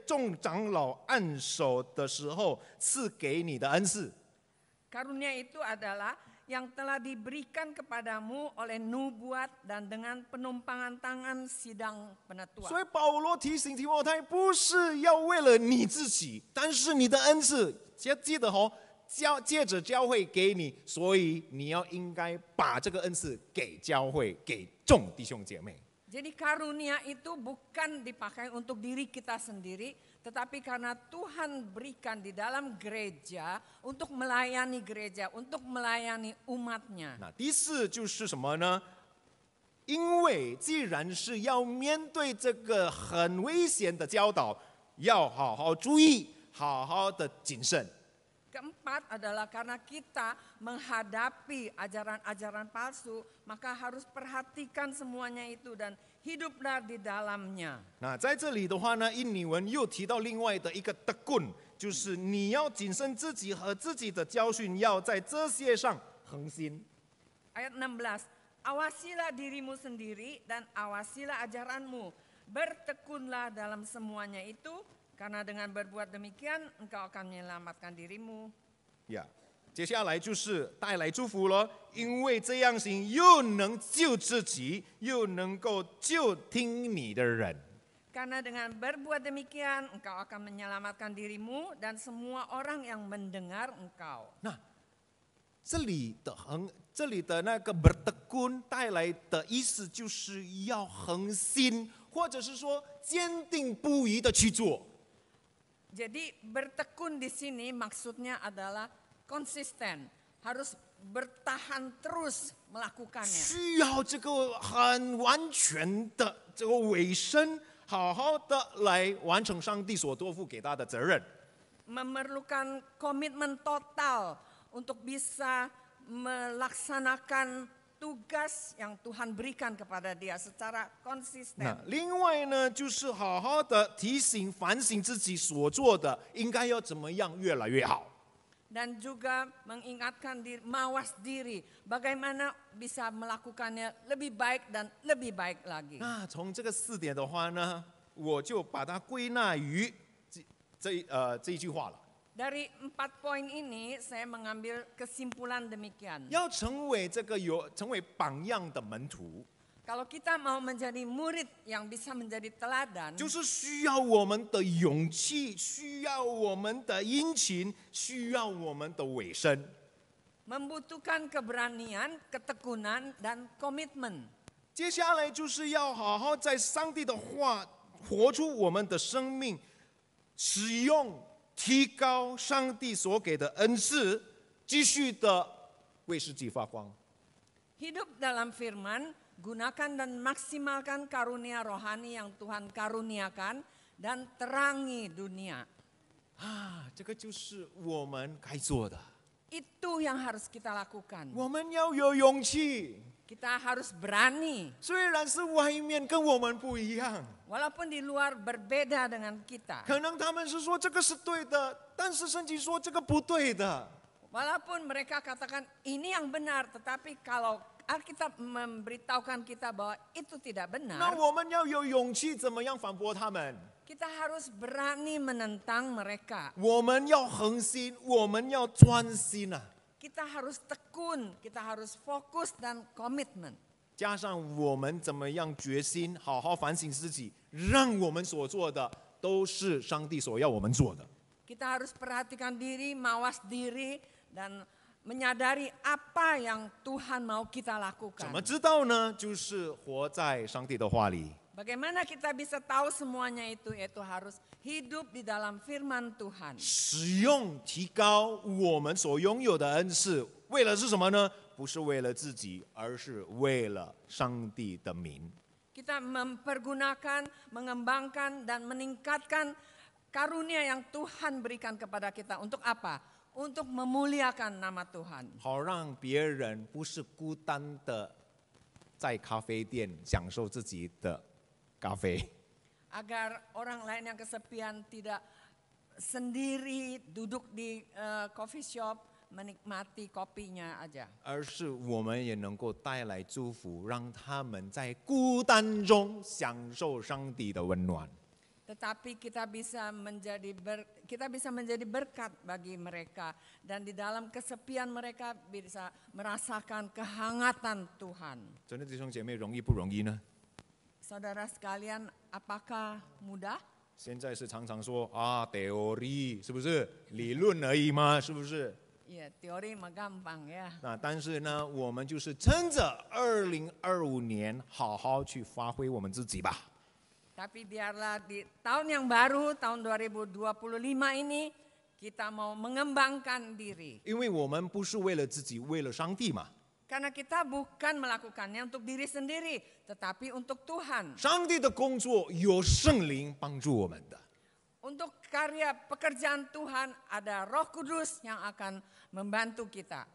众长老按手的时候赐给你的恩赐。 Karunia itu adalah yang telah diberikan kepadamu oleh nubuat dan dengan penumpangan tangan sidang penetua. 所以保罗提醒提摩太，不是要为了你自己，但是你的恩赐，记得哦，借着教会给你，所以你要应该把这个恩赐给教会，给众弟兄姐妹。 Jadi karunia itu bukan dipakai untuk diri kita sendiri, tetapi karena Tuhan berikan di dalam gereja untuk melayani gereja, untuk melayani umatnya. 那第四就是什么呢？因为既然是要面对这个很危险的教导，要好好注意，好好的谨慎。 Keempat adalah karena kita menghadapi ajaran-ajaran palsu, maka harus perhatikan semuanya itu dan hiduplah di dalamnya. 那在这里的话呢，印尼文又提到另外的一个的棍，就是你要谨慎自己和自己的教训，要在这些上恒心。 Ayat 16, awasilah dirimu sendiri dan awasilah ajaranmu. Bertekunlah dalam semuanya itu, karena dengan berbuat demikian engkau akan menyelamatkan dirimu. 呀，接下来就是带来祝福了，因为这样行又能救自己，又能够救听你的人。 Karena dengan berbuat demikian engkau akan menyelamatkan dirimu dan semua orang yang mendengar engkau. 这里的那个 bertekun 带来的意思就是要恒心，或者是说坚定不移的去做。 Jadi bertekun di sini maksudnya adalah konsisten, harus bertahan terus melakukannya. 需要这个很完全的这个委身，好好的来完成上帝所托付给他的责任。 Memerlukan komitmen total untuk bisa melaksanakan tugas yang Tuhan berikan kepada dia secara 那 konsisten. 另外呢，就是好好的提醒、反省自己所做的，应该要怎么样越来越好。 Dan juga mengingatkan diri, mawas diri, bagaimana bisa melakukannya lebih baik dan lebih baik lagi. 那从这个4点的话呢，我就把它归纳于这一句话了。 Dari 4 poin ini saya mengambil kesimpulan demikian. 要成为成为榜样的门徒， Kalau kita mau menjadi murid yang bisa menjadi teladan, 就是需要我们的勇气，需要我们的殷勤，需要我们的委身。 membutuhkan keberanian, ketekunan, dan komitmen. 接下来就是要好好在上帝的话活出我们的生命，使用、提高上帝所给的恩赐，继续的为世界发光。 Hidup dalam firman, gunakan dan maksimalkan karunia rohani yang Tuhan karuniakan dan terangi dunia. 这个就是我们该做的。 Itu yang harus kita lakukan. 我们要有勇气， Kita harus berani, 虽然是外面跟我们不一样， walaupun di luar berbeda dengan kita. 可能他们是说这个是对的，但是圣经说这个不对的。 Walaupun mereka katakan ini yang benar, tetapi kalau Alkitab memberitahukan kita bahwa itu tidak 那 benar, 我们要有勇气，怎么样反驳他们？ kita harus berani menentang mereka. 我们要恒心，我们要专心啊！ Kita harus tekun, kita harus fokus dan komitmen. 加上我们怎么样决心，好好反省自己，让我们所做的都是上帝所要我们做的。 Kita harus perhatikan diri, mawas diri, dan menyadari apa yang Tuhan mau kita 怎 lakukan. 么知道呢？就是活在上帝的话里。 Bagaimana kita bisa tahu semuanya itu? Yaitu harus hidup di dalam firman Tuhan. 使用提高我们所拥有的恩赐，为了是什么呢？不是为了自己，而是为了上帝的名。 Kita mempergunakan, mengembangkan, dan meningkatkan karunia yang Tuhan berikan kepada kita. Untuk apa? Untuk memuliakan nama Tuhan. 好让别人不是孤单的在咖啡店享受自己的咖啡， Agar orang lain yang kesepian tidak sendiri duduk di coffee shop menikmati kopinya aja. 而是我们也能够带来祝福，让他们在孤单中享受上帝的温暖。 Tetapi kita bisa menjadi berkat bagi mereka, dan di dalam kesepian mereka bisa merasakan kehangatan Tuhan. 真的弟兄姐妹，容易不容易呢？ Saudara sekalian, apakah mudah? 现在是常常说啊，teori 是不是理论而已嘛？是不是？ Ya, teori mah gampang ya. 那但是呢，我们就是趁着2025年，好好去发挥我们自己吧。 Tapi biarlah di tahun yang baru, tahun 2025 ini, kita mau mengembangkan diri. 因为我们不是为了自己，为了上帝嘛。 Karena kita bukan melakukannya untuk diri sendiri, tetapi untuk Tuhan. 上帝的工作有圣灵帮助我们的。Untuk karya pekerjaan Tuhan ada Roh Kudus yang akan membantu kita.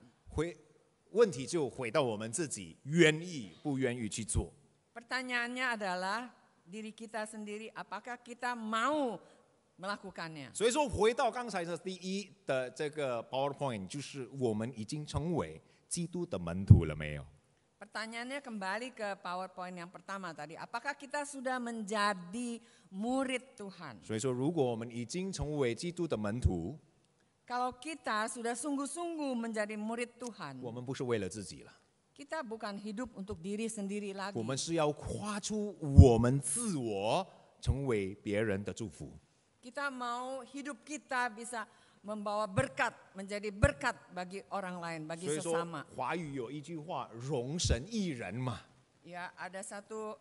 问题就回到我们自己愿意不愿意去做。 Pertanyaannya adalah diri kita sendiri, apakah kita mau melakukannya? 所以说，回到刚才的第一的这个 PowerPoint， 就是我们已经成为基督的门徒了没有？ Pertanyaannya kembali ke PowerPoint yang pertama tadi, apakah kita sudah menjadi murid Tuhan? 所以说，如果我们已经成为基督的门徒， Kalau kita sudah sungguh-sungguh menjadi murid Tuhan, 我们不是为了自己了， kita bukan hidup untuk diri sendiri lagi. 我们是要跨出我们自我，成为别人的祝福。 Kita mau hidup kita bisa membawa berkat, menjadi berkat bagi orang lain, bagi 所以说 sesama.，华语有一句话“容神益人”嘛， Ya, ada satu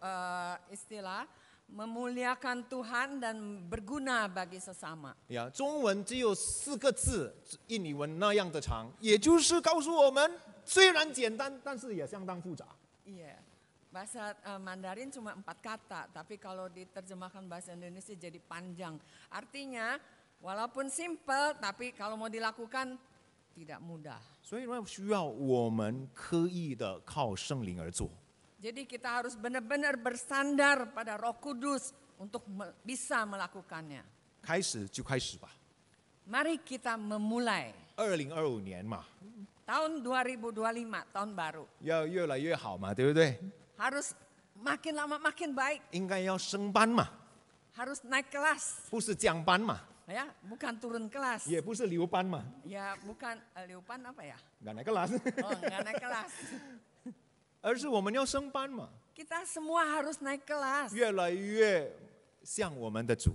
istilah memuliakan Tuhan dan berguna bagi sesama. 呀，中文只有4个字，印尼文那样的长，也就是告诉我们，虽然简单，但是也相当复杂。 Iya, bahasa Mandarin cuma 4 kata, tapi kalau diterjemahkan bahasa Indonesia jadi panjang. Artinya, walaupun simple, tapi kalau mau dilakukan tidak mudah. 所以呢，需要我们刻意的靠圣灵而做。 Jadi kita harus benar-benar bersandar pada Roh Kudus untuk bisa melakukannya. 开始就开始吧。 Mari kita memulai. 2025年嘛， Tahun 2025, tahun baru. 要越来越好嘛，对不对？ Harus makin lama makin baik. 应该要升班嘛， Harus naik kelas. 不是降班嘛， Ya, bukan turun kelas. 也不是留班嘛， Ya, bukan liupan apa ya? nggak naik kelas， Oh, nggak naik kelas. 而是我们要升班嘛， Kita semua harus naik kelas. 越来越像我们的主。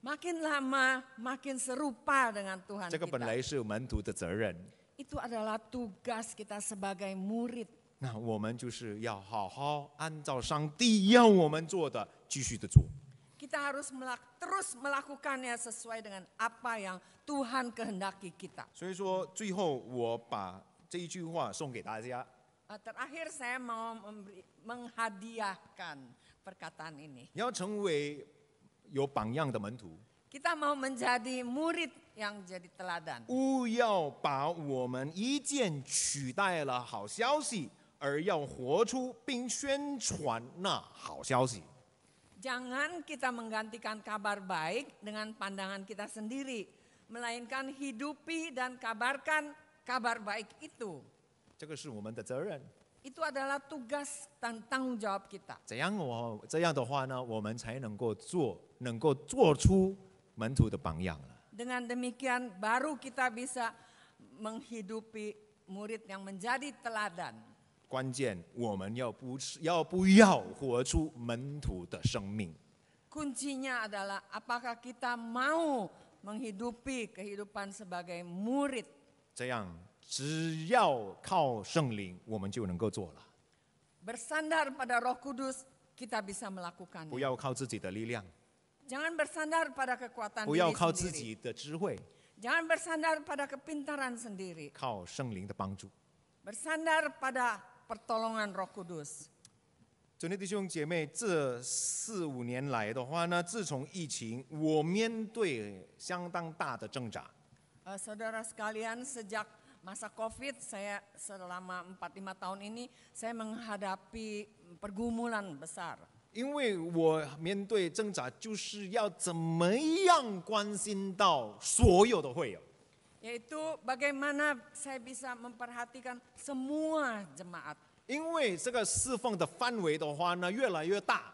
Makin lama makin serupa dengan Tuhan 这个本 kita. 来是门徒的责任， Itu adalah tugas kita sebagai murid. 那我们就是要好好按照上帝要我们做的，继续的做。 Kita harus terus melakukannya sesuai dengan apa yang Tuhan kehendaki kita. 所以说，最后我把这一句话送给大家： Terakhir saya mau menghadiahkan perkataan ini. 要成为有榜样的门徒， Kita mau menjadi murid yang jadi teladan. 不要把我们一见取代了好消息，而要活出并宣传那好消息。 Jangan kita menggantikan kabar baik dengan pandangan kita sendiri, melainkan hidupi dan kabarkan kabar baik itu. 这个是我们的责任。 Itu adalah tugas dan tanggung jawab kita. 这样的话呢，我们才能够做出门徒的榜样了。 Dengan demikian baru kita bisa menghidupi murid yang menjadi teladan. 关键我们要不要活出门徒的生命？ Kuncinya adalah apakah kita mau menghidupi kehidupan sebagai murid. 这样只要靠圣灵，我们就能够做了。 Bersandar pada Roh Kudus, kita bisa 不 melakukannya. 要靠自己的力量， Jangan bersandar pada kekuatan 不要 diri 靠自 sendiri. 己的智慧， Jangan bersandar pada kepintaran sendiri. 靠圣灵的帮助。 Bersandar pada pertolongan Roh Kudus. 尊敬弟兄姐妹，这4-5年来的话呢，自从疫情，我面对相当大的挣扎。 Saudara sekalian, sejak masa COVID, saya selama 4-5 tahun ini, saya menghadapi pergumulan besar. 因为我面对挣扎，就是要怎么样关心到所有的会友， Yaitu bagaimana saya bisa memperhatikan semua jemaat. 因为这个侍奉的范围的话呢，越来越大。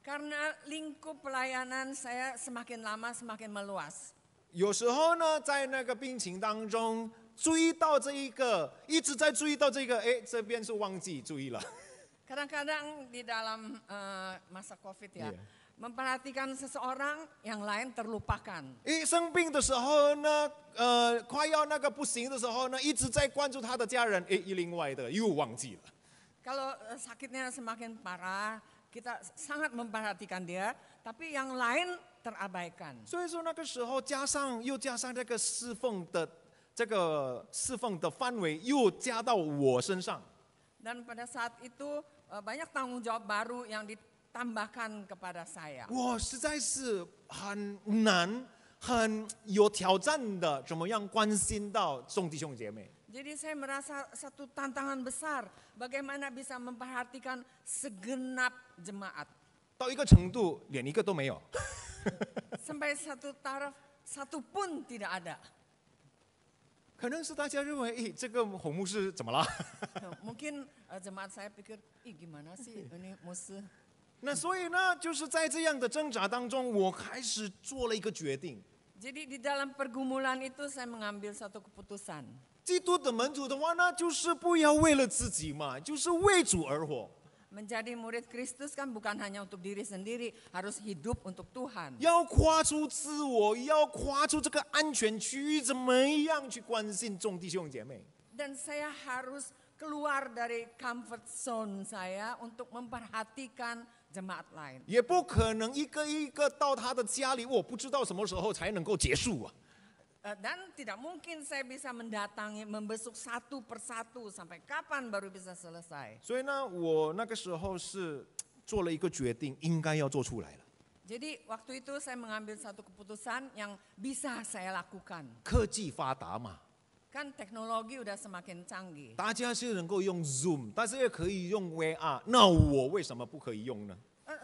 Karena lingkup pelayanan saya semakin lama semakin meluas. 有时候呢，在那个病情当中，注意到这一个，一直在注意到这个，哎，这边是忘记注意了。 Kadang-kadang di dalam masa COVID ya, Iya. memperhatikan seseorang, yang lain terlupakan. 一生病的时候呢，快要那个不行的时候呢，一直在关注他的家人，哎，另外的又忘记了。 Kalau sakitnya semakin parah, kita sangat memperhatikan dia, tapi yang lain terabaikan. 所以说那个时候又加上这个侍奉的范围又加到我身上。 Dan pada saat itu banyak tanggung jawab baru yang ditambahkan kepada saya. 我实在是很难很有挑战的，怎么样关心到众弟兄姐妹。 Jadi saya merasa satu tantangan besar, bagaimana bisa memperhatikan segenap jemaat. 到一个程度，连一个都没有。 Sampai satu taraf, satu pun tidak ada. 可能是大家认为，这个洪牧师怎么了？ Mungkin jemaat saya pikir, gimana sih ini musuh. 那所以呢，就是在这样的挣扎当中，我开始做了一个决定。 Jadi di dalam pergumulan itu saya mengambil satu keputusan. 基督的门徒的话呢，就是不要为了自己嘛，就是为主而活。 Menjadi murid Kristus kan bukan hanya untuk diri sendiri, harus hidup untuk Tuhan. 要跨出自我，要跨出这个安全区域，怎么样去关心众弟兄姐妹？ Dan saya harus keluar dari comfort zone saya untuk memperhatikan jemaat lain. 也不可能一个一个到他的家里，我不知道什么时候才能够结束啊。 Dan tidak mungkin saya bisa mendatangi, membesuk satu persatu sampai kapan baru bisa selesai. 所以呢，我那个时候是做了一个决定，应该要做出来了。 Jadi waktu itu saya mengambil satu keputusan yang bisa saya lakukan. 科技发达嘛， Kan teknologi udah semakin canggih. 大家是能够用 Zoom，但是也可以用 VR，那我为什么不可以用呢？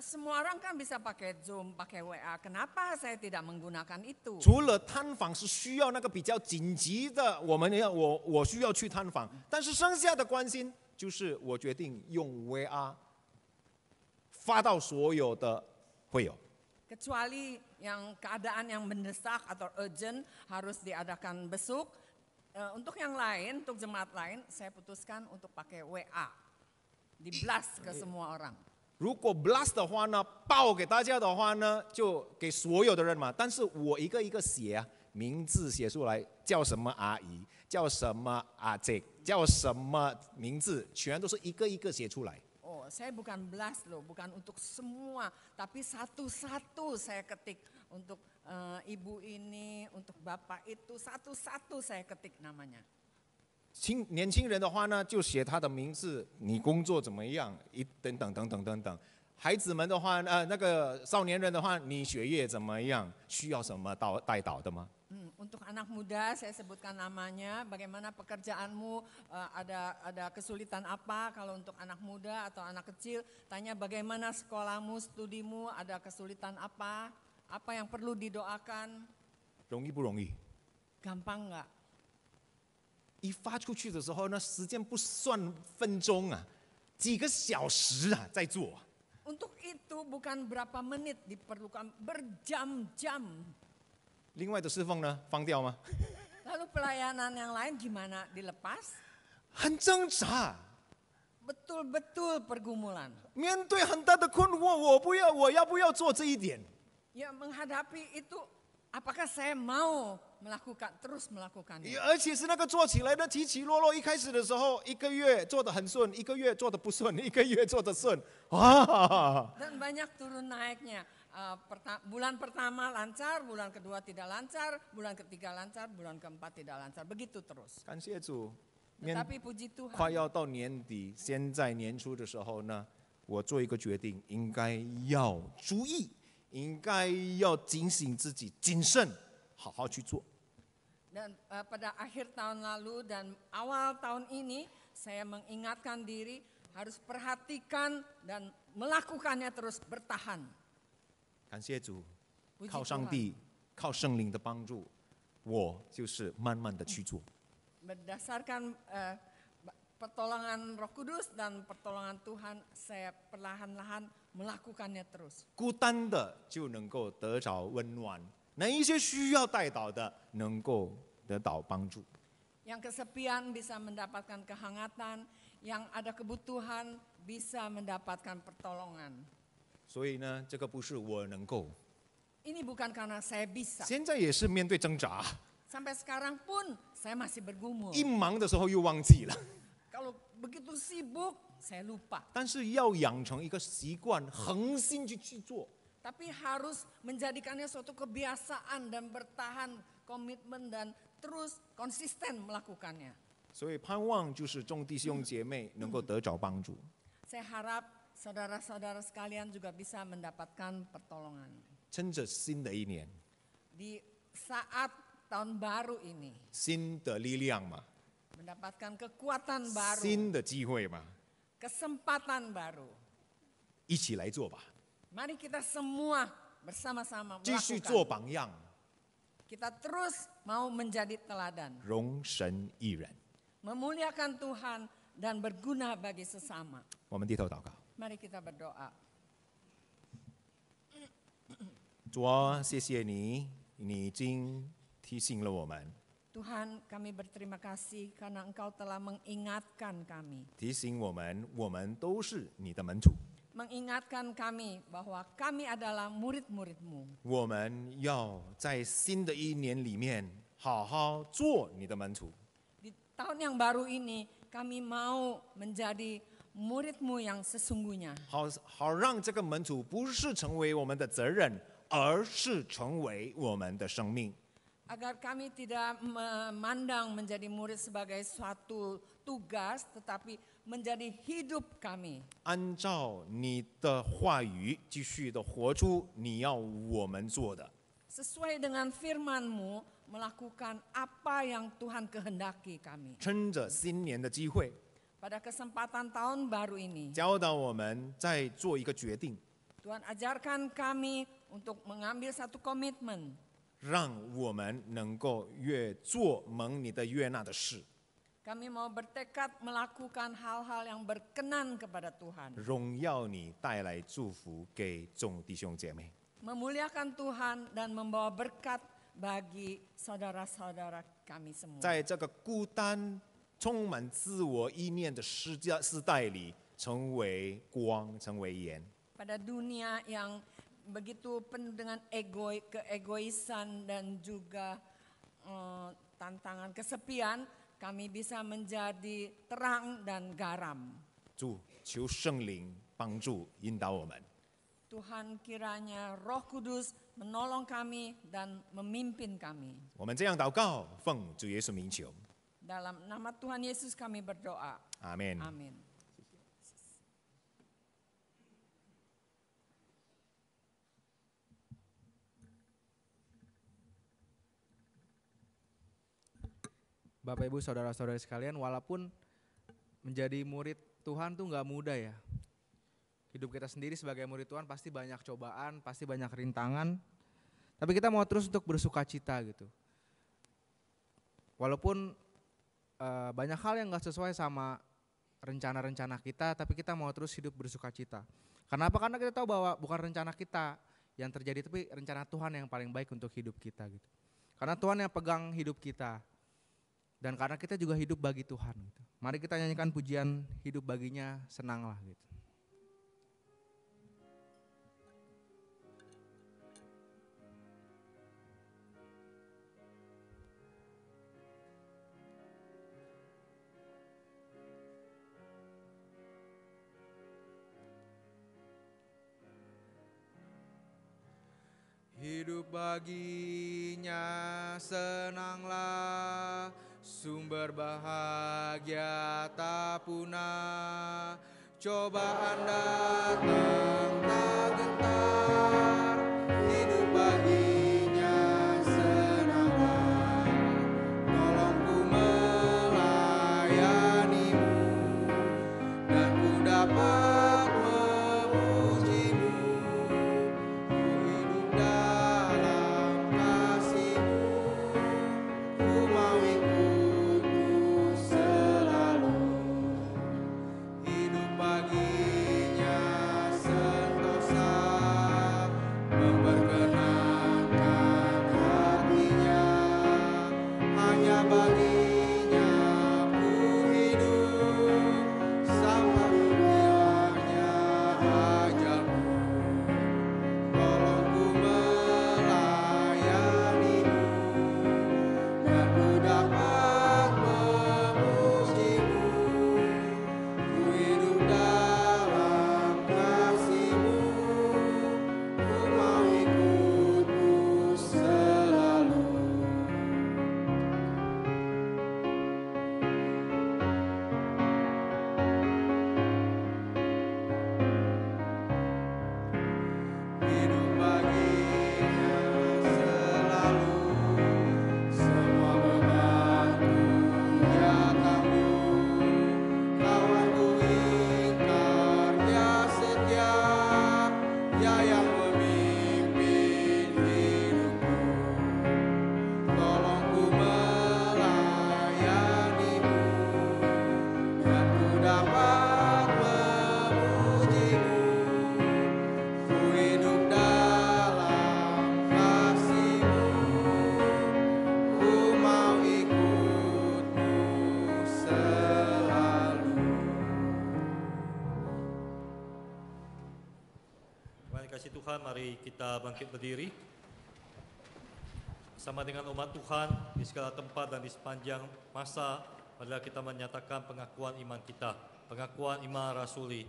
Semua orang kan bisa pakai Zoom, pakai WA. Kenapa saya tidak menggunakan itu? 除了探访是需要那个比较紧急的，我需要去探访，但是剩下的关心就是我决定用 VR 发到所有的会友。 Kecuali yang keadaan yang mendesak atau urgent harus diadakan besuk. Untuk yang lain, untuk jemaat lain, saya putuskan untuk pakai WA. Di blast ke semua orang. 如果 blast 的话呢，报给大家的话呢，就给所有的人嘛。但是我一个一个写啊，名字写出来，叫什么阿姨，叫什么阿姐，叫什么名字，全都是一个一个写出来。 Oh, saya bukan blast loh, bukan untuk semua, tapi satu-satu saya ketik untuk ibu ini, untuk bapak itu, satu-satu saya ketik namanya. 年轻人的话呢，就写他的名字，你工作怎么样，等等等等等等。孩子们的话，那个少年人的话，你学业怎么样，需要什么带导的吗？ Untuk anak muda saya sebutkan namanya, bagaimana pekerjaanmu, ada kesulitan apa kalau untuk anak muda atau anak kecil, tanya bagaimana sekolahmu, studimu, ada kesulitan apa yang perlu didoakan. 容易不容易？ Gampang nggak? 一发出去的时候呢，时间不算分钟啊，几个小时啊在做。 Untuk itu bukan berapa menit, diperlukan berjam-jam. 另外的侍奉呢，放掉吗？ Lalu pelayanan yang lain gimana dilepas? 很挣扎， Betul-betul pergumulan. 面对很大的困惑，我要不要做这一点？ Ya menghadapi itu, apakah saya mau terus melakukannya? 而且是那个做起来的起起落落，一开始的时候，一个月做得很顺，一个月做得不顺，一个月做得顺，哇！ Dan banyak turun naiknya. Bulan pertama lancar, bulan kedua tidak lancar, bulan ketiga lancar, bulan keempat tidak lancar. Begitu terus. 感谢主。 Tetapi puji 快 Tuhan, 要到年底，现在年初的时候呢，我做一个决定，应该要注意，应该要警醒自己，谨慎，好好去做。 dan pada akhir tahun lalu dan awal tahun ini, saya mengingatkan diri harus perhatikan dan melakukannya terus bertahan. 感谢主， Puji 靠上 Tuhan. 帝，靠圣灵的帮助，我就是慢慢的去做。 Berdasarkan pertolongan Roh Kudus dan pertolongan Tuhan, saya perlahan-lahan melakukannya terus. 孤单的就能够得着温暖，那一些需要带导的能够得到帮助。 Yang kesepian bisa mendapatkan kehangatan, yang ada kebutuhan bisa mendapatkan pertolongan. 所以呢，这个不是我能够， Ini bukan karena saya bisa. 现在也是面对挣扎， Sampai sekarang pun saya masih bergumul. 一忙的时候又忘记了。 Kalau begitu sibuk, saya lupa. 但是要养成一个习惯，恒心去做。 Tapi harus menjadikannya suatu kebiasaan dan bertahan, komitmen dan terus konsisten melakukannya. 所以盼望就是众弟兄姐妹能够得着帮助。 Saya harap saudara-saudara sekalian juga bisa mendapatkan pertolongan. 趁着新的一年， Di saat tahun baru ini 新的力量嘛， mendapatkan kekuatan baru, 新的机会嘛， kesempatan baru. 一起来做吧， Mari kita semua bersama-sama 继续做 melakukan. 榜样， Kita terus mau menjadi teladan, 容神一人。 memuliakan Tuhan dan berguna bagi sesama. 我们低头祷告， Mari kita berdoa. 主啊，谢谢你，你已经提醒了我们， Tuhan, kami berterima kasih karena Engkau telah mengingatkan kami. 提醒我们都是你的门徒， Mengingatkan kami bahwa kami adalah murid-murid-Mu. 我们要在新的一年里面好好做你的门徒。 Di tahun yang baru ini kami mau menjadi murid-Mu yang sesungguhnya. 好让这个门徒不是成为我们的责任，而是成为我们的生命。 Agar kami tidak memandang menjadi murid sebagai suatu tugas, tetapi menjadi hidup kami. 按照你的话语，继续的活出你要我们做的， Sesuai dengan firman-Mu, melakukan apa yang Tuhan kehendaki kami. 趁着新年的机会， Pada kesempatan tahun baru ini, 教导我们再做一个决定， Tuhan ajarkan kami untuk mengambil satu komitmen. 让我们能够越做蒙你的悦纳的事， Kami mau bertekad melakukan hal-hal yang berkenan kepada Tuhan. 荣耀你，带来祝福给众弟兄姐妹。 Memuliakan Tuhan dan membawa berkat bagi saudara-saudara kami semua. 在这个孤单、充满自我意念的时代里，成为光，成为盐。 Pada dunia yang begitu penuh dengan keegoisan dan juga tantangan kesepian, kami bisa menjadi terang dan garam. 主，求圣灵帮助引导我们。 Tuhan kiranya Roh Kudus menolong kami dan memimpin kami. 我们这样祷告，奉主耶稣名求， Dalam nama Tuhan Yesus kami berdoa. 阿门。 Amin. Bapak Ibu saudara-saudari sekalian, walaupun menjadi murid Tuhan tuh nggak mudah ya. Hidup kita sendiri sebagai murid Tuhan pasti banyak cobaan, pasti banyak rintangan. Tapi kita mau terus untuk bersuka cita gitu. Walaupun banyak hal yang nggak sesuai sama rencana-rencana kita, tapi kita mau terus hidup bersuka cita. Kenapa? Karena kita tahu bahwa bukan rencana kita yang terjadi, tapi rencana Tuhan yang paling baik untuk hidup kita gitu. Karena Tuhan yang pegang hidup kita. Dan karena kita juga hidup bagi Tuhan gitu. Mari kita nyanyikan pujian hidup baginya, senanglah gitu. Hidup baginya senanglah, sumber bahagia tak punah. Cobaan datang tak gentar, hidup baginya senanglah. Tolong ku melayanimu, dan ku dapat memujimu. Ku hidup dalam kasih-Mu, ku mau ikut-Mu selalu. Hidup baginya senang. kasih Tuhan, mari kita bangkit berdiri. Sama dengan umat Tuhan di segala tempat dan di sepanjang masa, marilah kita menyatakan pengakuan iman kita, pengakuan iman rasuli.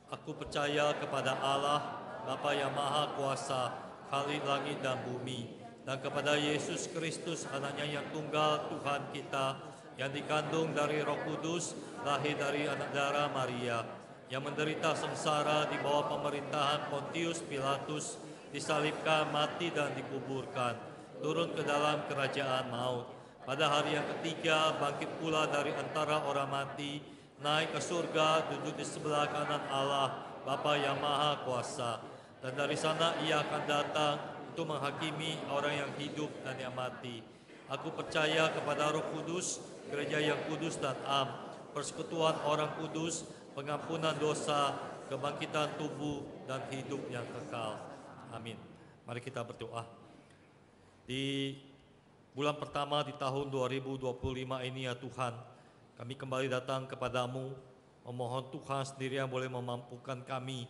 Aku percaya kepada Allah, Bapa yang Maha Kuasa, Khalik langit dan bumi, dan kepada Yesus Kristus, anaknya yang tunggal Tuhan kita, yang dikandung dari Roh Kudus, lahir dari anak darah Maria, yang menderita sengsara di bawah pemerintahan Pontius Pilatus, disalibkan, mati dan dikuburkan, turun ke dalam kerajaan maut. Pada hari yang ketiga bangkit pula dari antara orang mati, naik ke surga, duduk di sebelah kanan Allah, Bapa yang Maha Kuasa. Dan dari sana ia akan datang untuk menghakimi orang yang hidup dan yang mati. Aku percaya kepada Roh Kudus, gereja yang kudus dan am, persekutuan orang kudus, pengampunan dosa, kebangkitan tubuh, dan hidup yang kekal. Amin. Mari kita berdoa. Di bulan pertama di tahun 2025 ini ya Tuhan, kami kembali datang kepadamu, memohon Tuhan sendiri yang boleh memampukan kami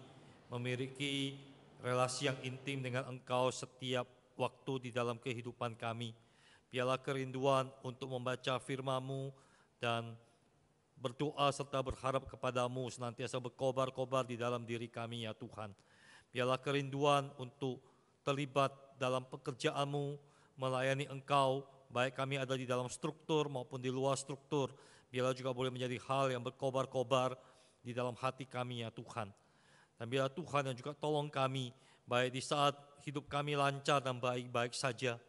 memiliki relasi yang intim dengan Engkau setiap waktu di dalam kehidupan kami. Biarlah kerinduan untuk membaca firman-Mu dan berdoa serta berharap kepadamu senantiasa berkobar-kobar di dalam diri kami ya Tuhan. Biarlah kerinduan untuk terlibat dalam pekerjaan-Mu, melayani Engkau, baik kami ada di dalam struktur maupun di luar struktur. Biarlah juga boleh menjadi hal yang berkobar-kobar di dalam hati kami ya Tuhan. Dan biarlah Tuhan yang juga tolong kami, baik di saat hidup kami lancar dan baik-baik saja,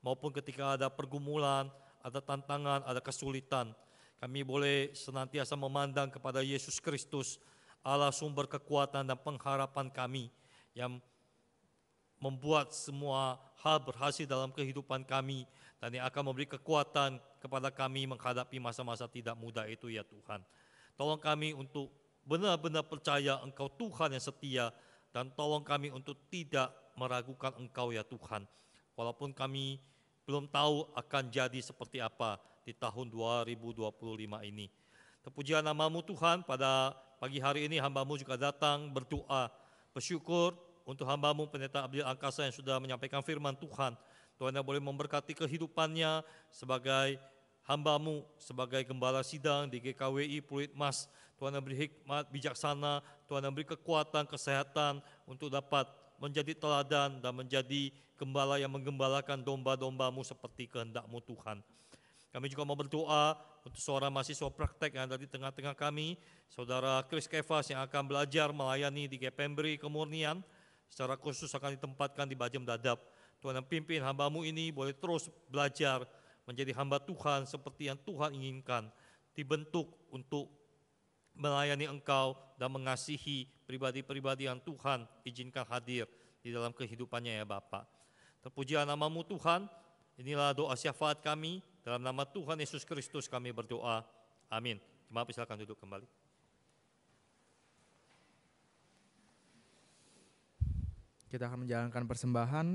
maupun ketika ada pergumulan, ada tantangan, ada kesulitan, kami boleh senantiasa memandang kepada Yesus Kristus, Allah sumber kekuatan dan pengharapan kami, yang membuat semua hal berhasil dalam kehidupan kami, dan yang akan memberi kekuatan kepada kami menghadapi masa-masa tidak mudah itu ya Tuhan. Tolong kami untuk benar-benar percaya Engkau Tuhan yang setia, dan tolong kami untuk tidak meragukan Engkau ya Tuhan. Walaupun kami belum tahu akan jadi seperti apa di tahun 2025 ini. Terpujilah nama-Mu Tuhan, pada pagi hari ini hamba-Mu juga datang berdoa, bersyukur untuk hamba-Mu Pendeta Abdil Angkasa yang sudah menyampaikan firman Tuhan. Tuhan yang boleh memberkati kehidupannya sebagai hamba-Mu, sebagai gembala sidang di GKWI Pluit Mas. Tuhan yang beri hikmat, bijaksana, Tuhan yang beri kekuatan, kesehatan untuk dapat menjadi teladan dan menjadi gembala yang menggembalakan domba-domba-Mu seperti kehendak-Mu Tuhan. Kami juga mau berdoa untuk seorang mahasiswa praktek yang ada di tengah-tengah kami, Saudara Chris Kefas yang akan belajar melayani di Gepembri Kemurnian, secara khusus akan ditempatkan di Bajem Dadap. Tuhan yang pimpin hamba-Mu ini boleh terus belajar menjadi hamba Tuhan seperti yang Tuhan inginkan, dibentuk untuk melayani Engkau dan mengasihi pribadi-pribadi yang Tuhan izinkan hadir di dalam kehidupannya ya Bapa. Terpujilah nama-Mu Tuhan, inilah doa syafaat kami, dalam nama Tuhan Yesus Kristus kami berdoa. Amin. Jemaat silakan duduk kembali. Kita akan menjalankan persembahan.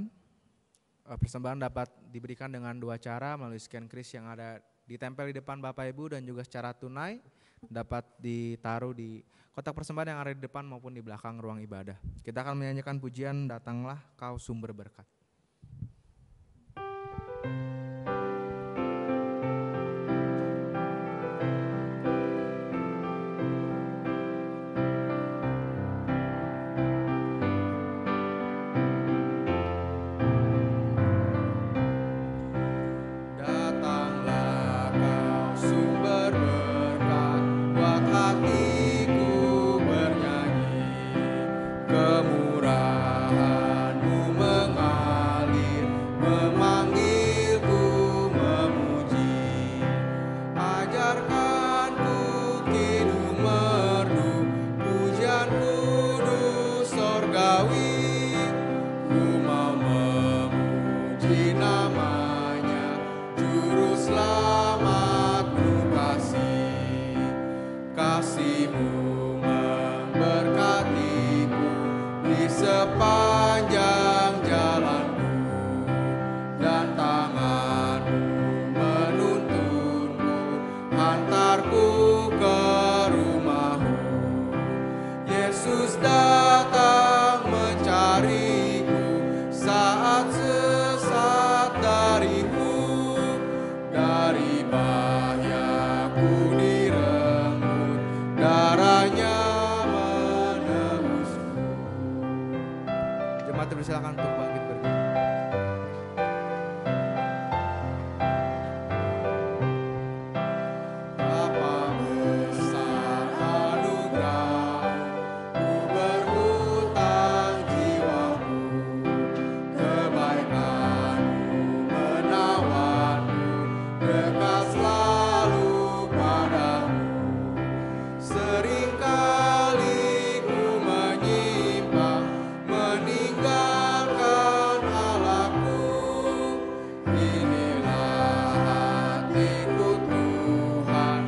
Persembahan dapat diberikan dengan dua cara, melalui scan kris yang ada ditempel di depan Bapak Ibu, dan juga secara tunai dapat ditaruh di kotak persembahan yang ada di depan maupun di belakang ruang ibadah. Kita akan menyanyikan pujian Datanglah Kau Sumber Berkat. Yesus datang mencari Jemaat dipersilakan untuk bangkit berdiri. Bapa besar anugerah, ku berhutang jiwaku, kebaikanmu menawanku, dekat selalu padamu. Seringkali ku menyimpang, meninggalkan Allahku. Inilah hatiku Tuhan,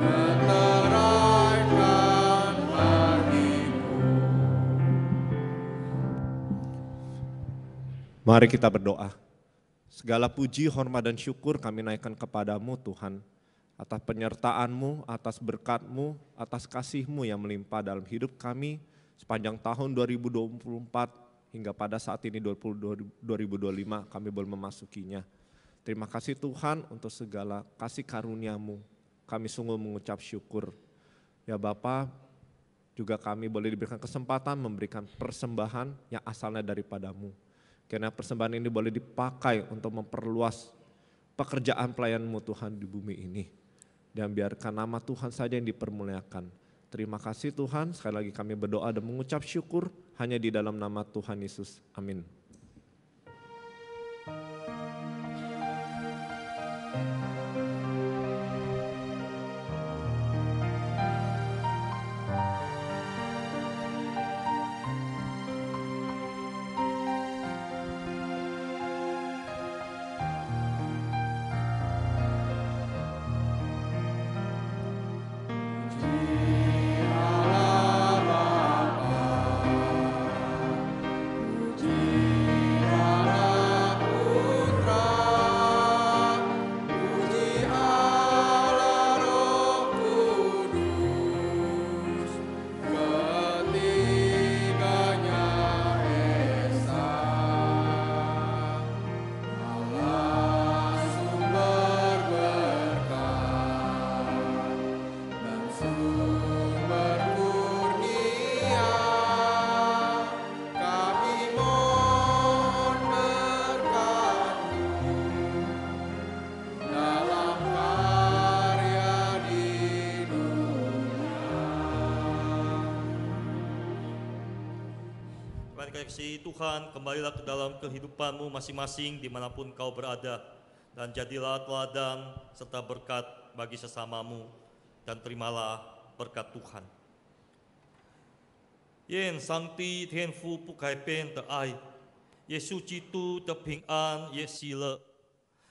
meteraikan bagimu. Mari kita berdoa. Segala puji, hormat, dan syukur kami naikkan kepadamu Tuhan, atas penyertaan-Mu, atas berkat-Mu, atas kasih-Mu yang melimpah dalam hidup kami sepanjang tahun 2024 hingga pada saat ini 2025 kami boleh memasukinya. Terima kasih Tuhan untuk segala kasih karunia-Mu. Kami sungguh mengucap syukur. Ya Bapa, juga kami boleh diberikan kesempatan memberikan persembahan yang asalnya daripada-Mu. Karena persembahan ini boleh dipakai untuk memperluas pekerjaan pelayan-Mu Tuhan di bumi ini. Dan biarkan nama Tuhan saja yang dipermuliakan. Terima kasih Tuhan, sekali lagi kami berdoa dan mengucap syukur hanya di dalam nama Tuhan Yesus. Amin. Kasih Tuhan, kembalilah ke dalam kehidupanmu masing-masing dimanapun kau berada, dan jadilah teladan serta berkat bagi sesamamu, dan terimalah berkat Tuhan. Yen Sangti Thiên Phu Phúc Hải Bên Tờ Ai, Giêsu Kitô Tờ Bình An Ye Xi Lợ,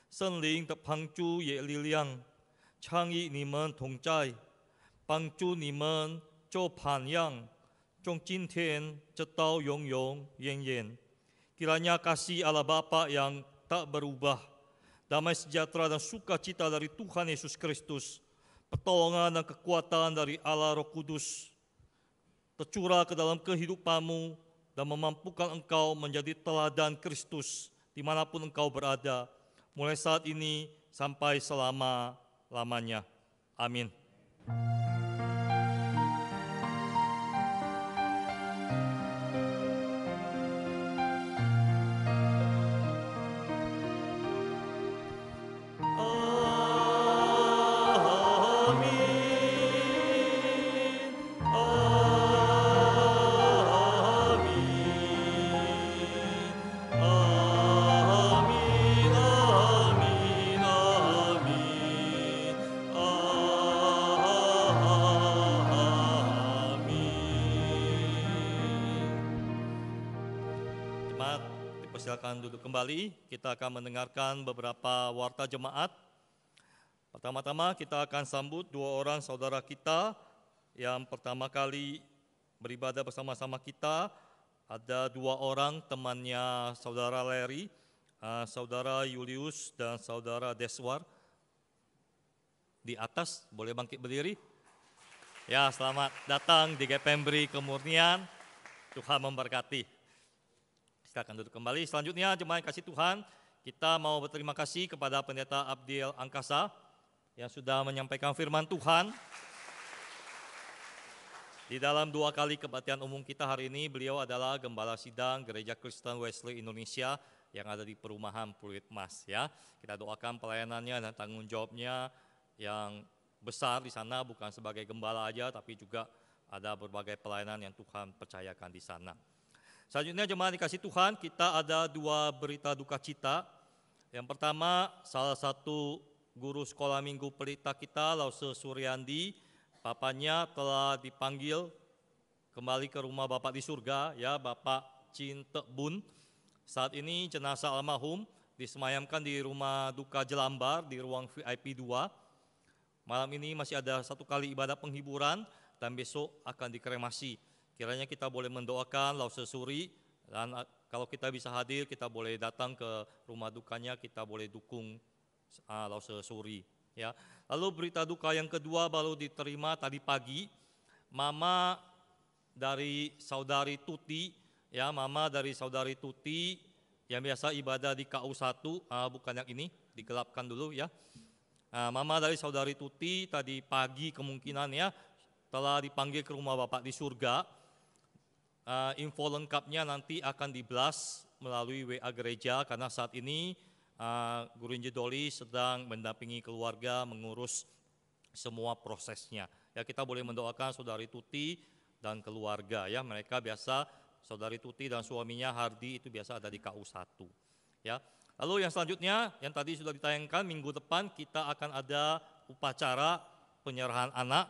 圣灵的帮助也力量，倡议你们同在，帮助你们做榜样。从今天直到永永远远, kiranya kasih Allah Bapa yang tak berubah, damai sejahtera dan sukacita dari Tuhan Yesus Kristus, pertolongan dan kekuatan dari Allah Roh Kudus, tercurah ke dalam kehidupanmu dan memampukan engkau menjadi teladan Kristus dimanapun engkau berada, mulai saat ini sampai selama-lamanya. Amin. Silakan duduk kembali, kita akan mendengarkan beberapa warta jemaat. Pertama-tama kita akan sambut dua orang saudara kita yang pertama kali beribadah bersama-sama kita. Ada dua orang temannya saudara Larry, saudara Julius dan saudara Deswar. Di atas, boleh bangkit berdiri? Ya, selamat datang di GPMBRI Kemurnian, Tuhan memberkati. Silakan duduk kembali. Selanjutnya jemaat kasih Tuhan, kita mau berterima kasih kepada Pendeta Abdil Angkasa yang sudah menyampaikan firman Tuhan. Di dalam 2 kali kebaktian umum kita hari ini, beliau adalah Gembala Sidang Gereja Kristen Wesley Indonesia yang ada di Perumahan Pluit Mas ya. Kita doakan pelayanannya dan tanggung jawabnya yang besar di sana, bukan sebagai gembala aja, tapi juga ada berbagai pelayanan yang Tuhan percayakan di sana. Selanjutnya jemaat dikasih Tuhan, kita ada 2 berita duka cita. Yang pertama, salah satu guru sekolah minggu pelita kita, Lause Suryandi, papanya telah dipanggil kembali ke rumah Bapak di surga, ya, Bapak Chin Te Bun. Saat ini jenazah almarhum disemayamkan di rumah duka Jelambar di ruang VIP 2. Malam ini masih ada 1 kali ibadah penghiburan dan besok akan dikremasi. Kiranya kita boleh mendoakan Lause Suri, dan kalau kita bisa hadir, kita boleh datang ke rumah dukanya, kita boleh dukung Lause Suri. Ya. Lalu berita duka yang kedua baru diterima tadi pagi, mama dari saudari Tuti, ya, mama dari saudari Tuti yang biasa ibadah di KU1, bukan yang ini, digelapkan dulu ya. Mama dari saudari Tuti tadi pagi kemungkinan ya telah dipanggil ke rumah Bapak di surga. Info lengkapnya nanti akan diblast melalui WA gereja, karena saat ini Guru Injil Doli sedang mendampingi keluarga mengurus semua prosesnya. Ya, kita boleh mendoakan saudari Tuti dan keluarga ya. Mereka biasa, saudari Tuti dan suaminya Hardi itu biasa ada di KU1. Ya. Lalu yang selanjutnya yang tadi sudah ditayangkan, minggu depan kita akan ada upacara penyerahan anak.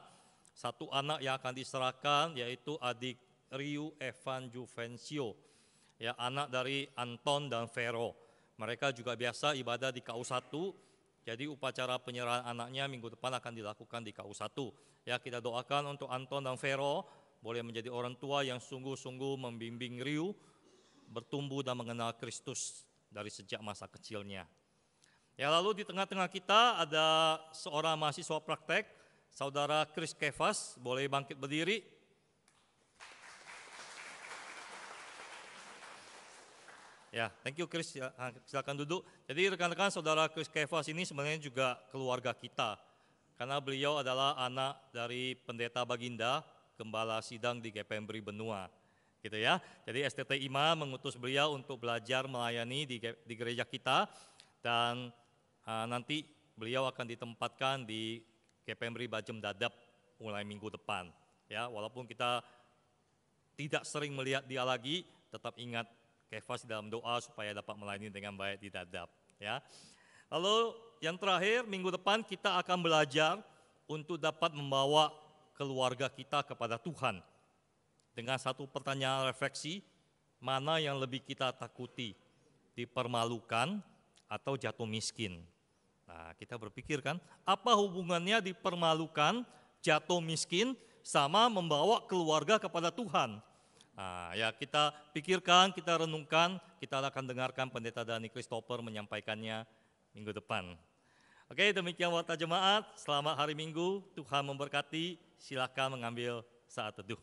1 anak yang akan diserahkan yaitu adik Riu Evan Juvencio, ya, anak dari Anton dan Vero. Mereka juga biasa ibadah di KU1, jadi upacara penyerahan anaknya minggu depan akan dilakukan di KU1. Ya, kita doakan untuk Anton dan Vero boleh menjadi orang tua yang sungguh-sungguh membimbing Riu bertumbuh dan mengenal Kristus dari sejak masa kecilnya. Ya, lalu di tengah-tengah kita ada seorang mahasiswa praktek, saudara Chris Kefas, boleh bangkit berdiri. Ya, thank you Chris, silakan duduk. Jadi rekan-rekan, saudara Chris Kefas ini sebenarnya juga keluarga kita, karena beliau adalah anak dari pendeta Baginda, Gembala Sidang di Gepembri Benua, gitu ya. Jadi STT IMA mengutus beliau untuk belajar melayani di gereja kita, dan nanti beliau akan ditempatkan di Gepembri Bajem Dadap mulai minggu depan. Ya, walaupun kita tidak sering melihat dia lagi, tetap ingat Kefas dalam doa supaya dapat melayani dengan baik di Dadap. Ya. Lalu yang terakhir, minggu depan kita akan belajar untuk dapat membawa keluarga kita kepada Tuhan. Dengan satu pertanyaan refleksi, mana yang lebih kita takuti? Dipermalukan atau jatuh miskin? Nah, kita berpikir kan, apa hubungannya dipermalukan, jatuh miskin, sama membawa keluarga kepada Tuhan? Nah, ya kita pikirkan, kita renungkan, kita akan dengarkan Pendeta Dani Christopher menyampaikannya minggu depan. Oke, demikian warta jemaat, selamat hari Minggu, Tuhan memberkati, silakan mengambil saat teduh.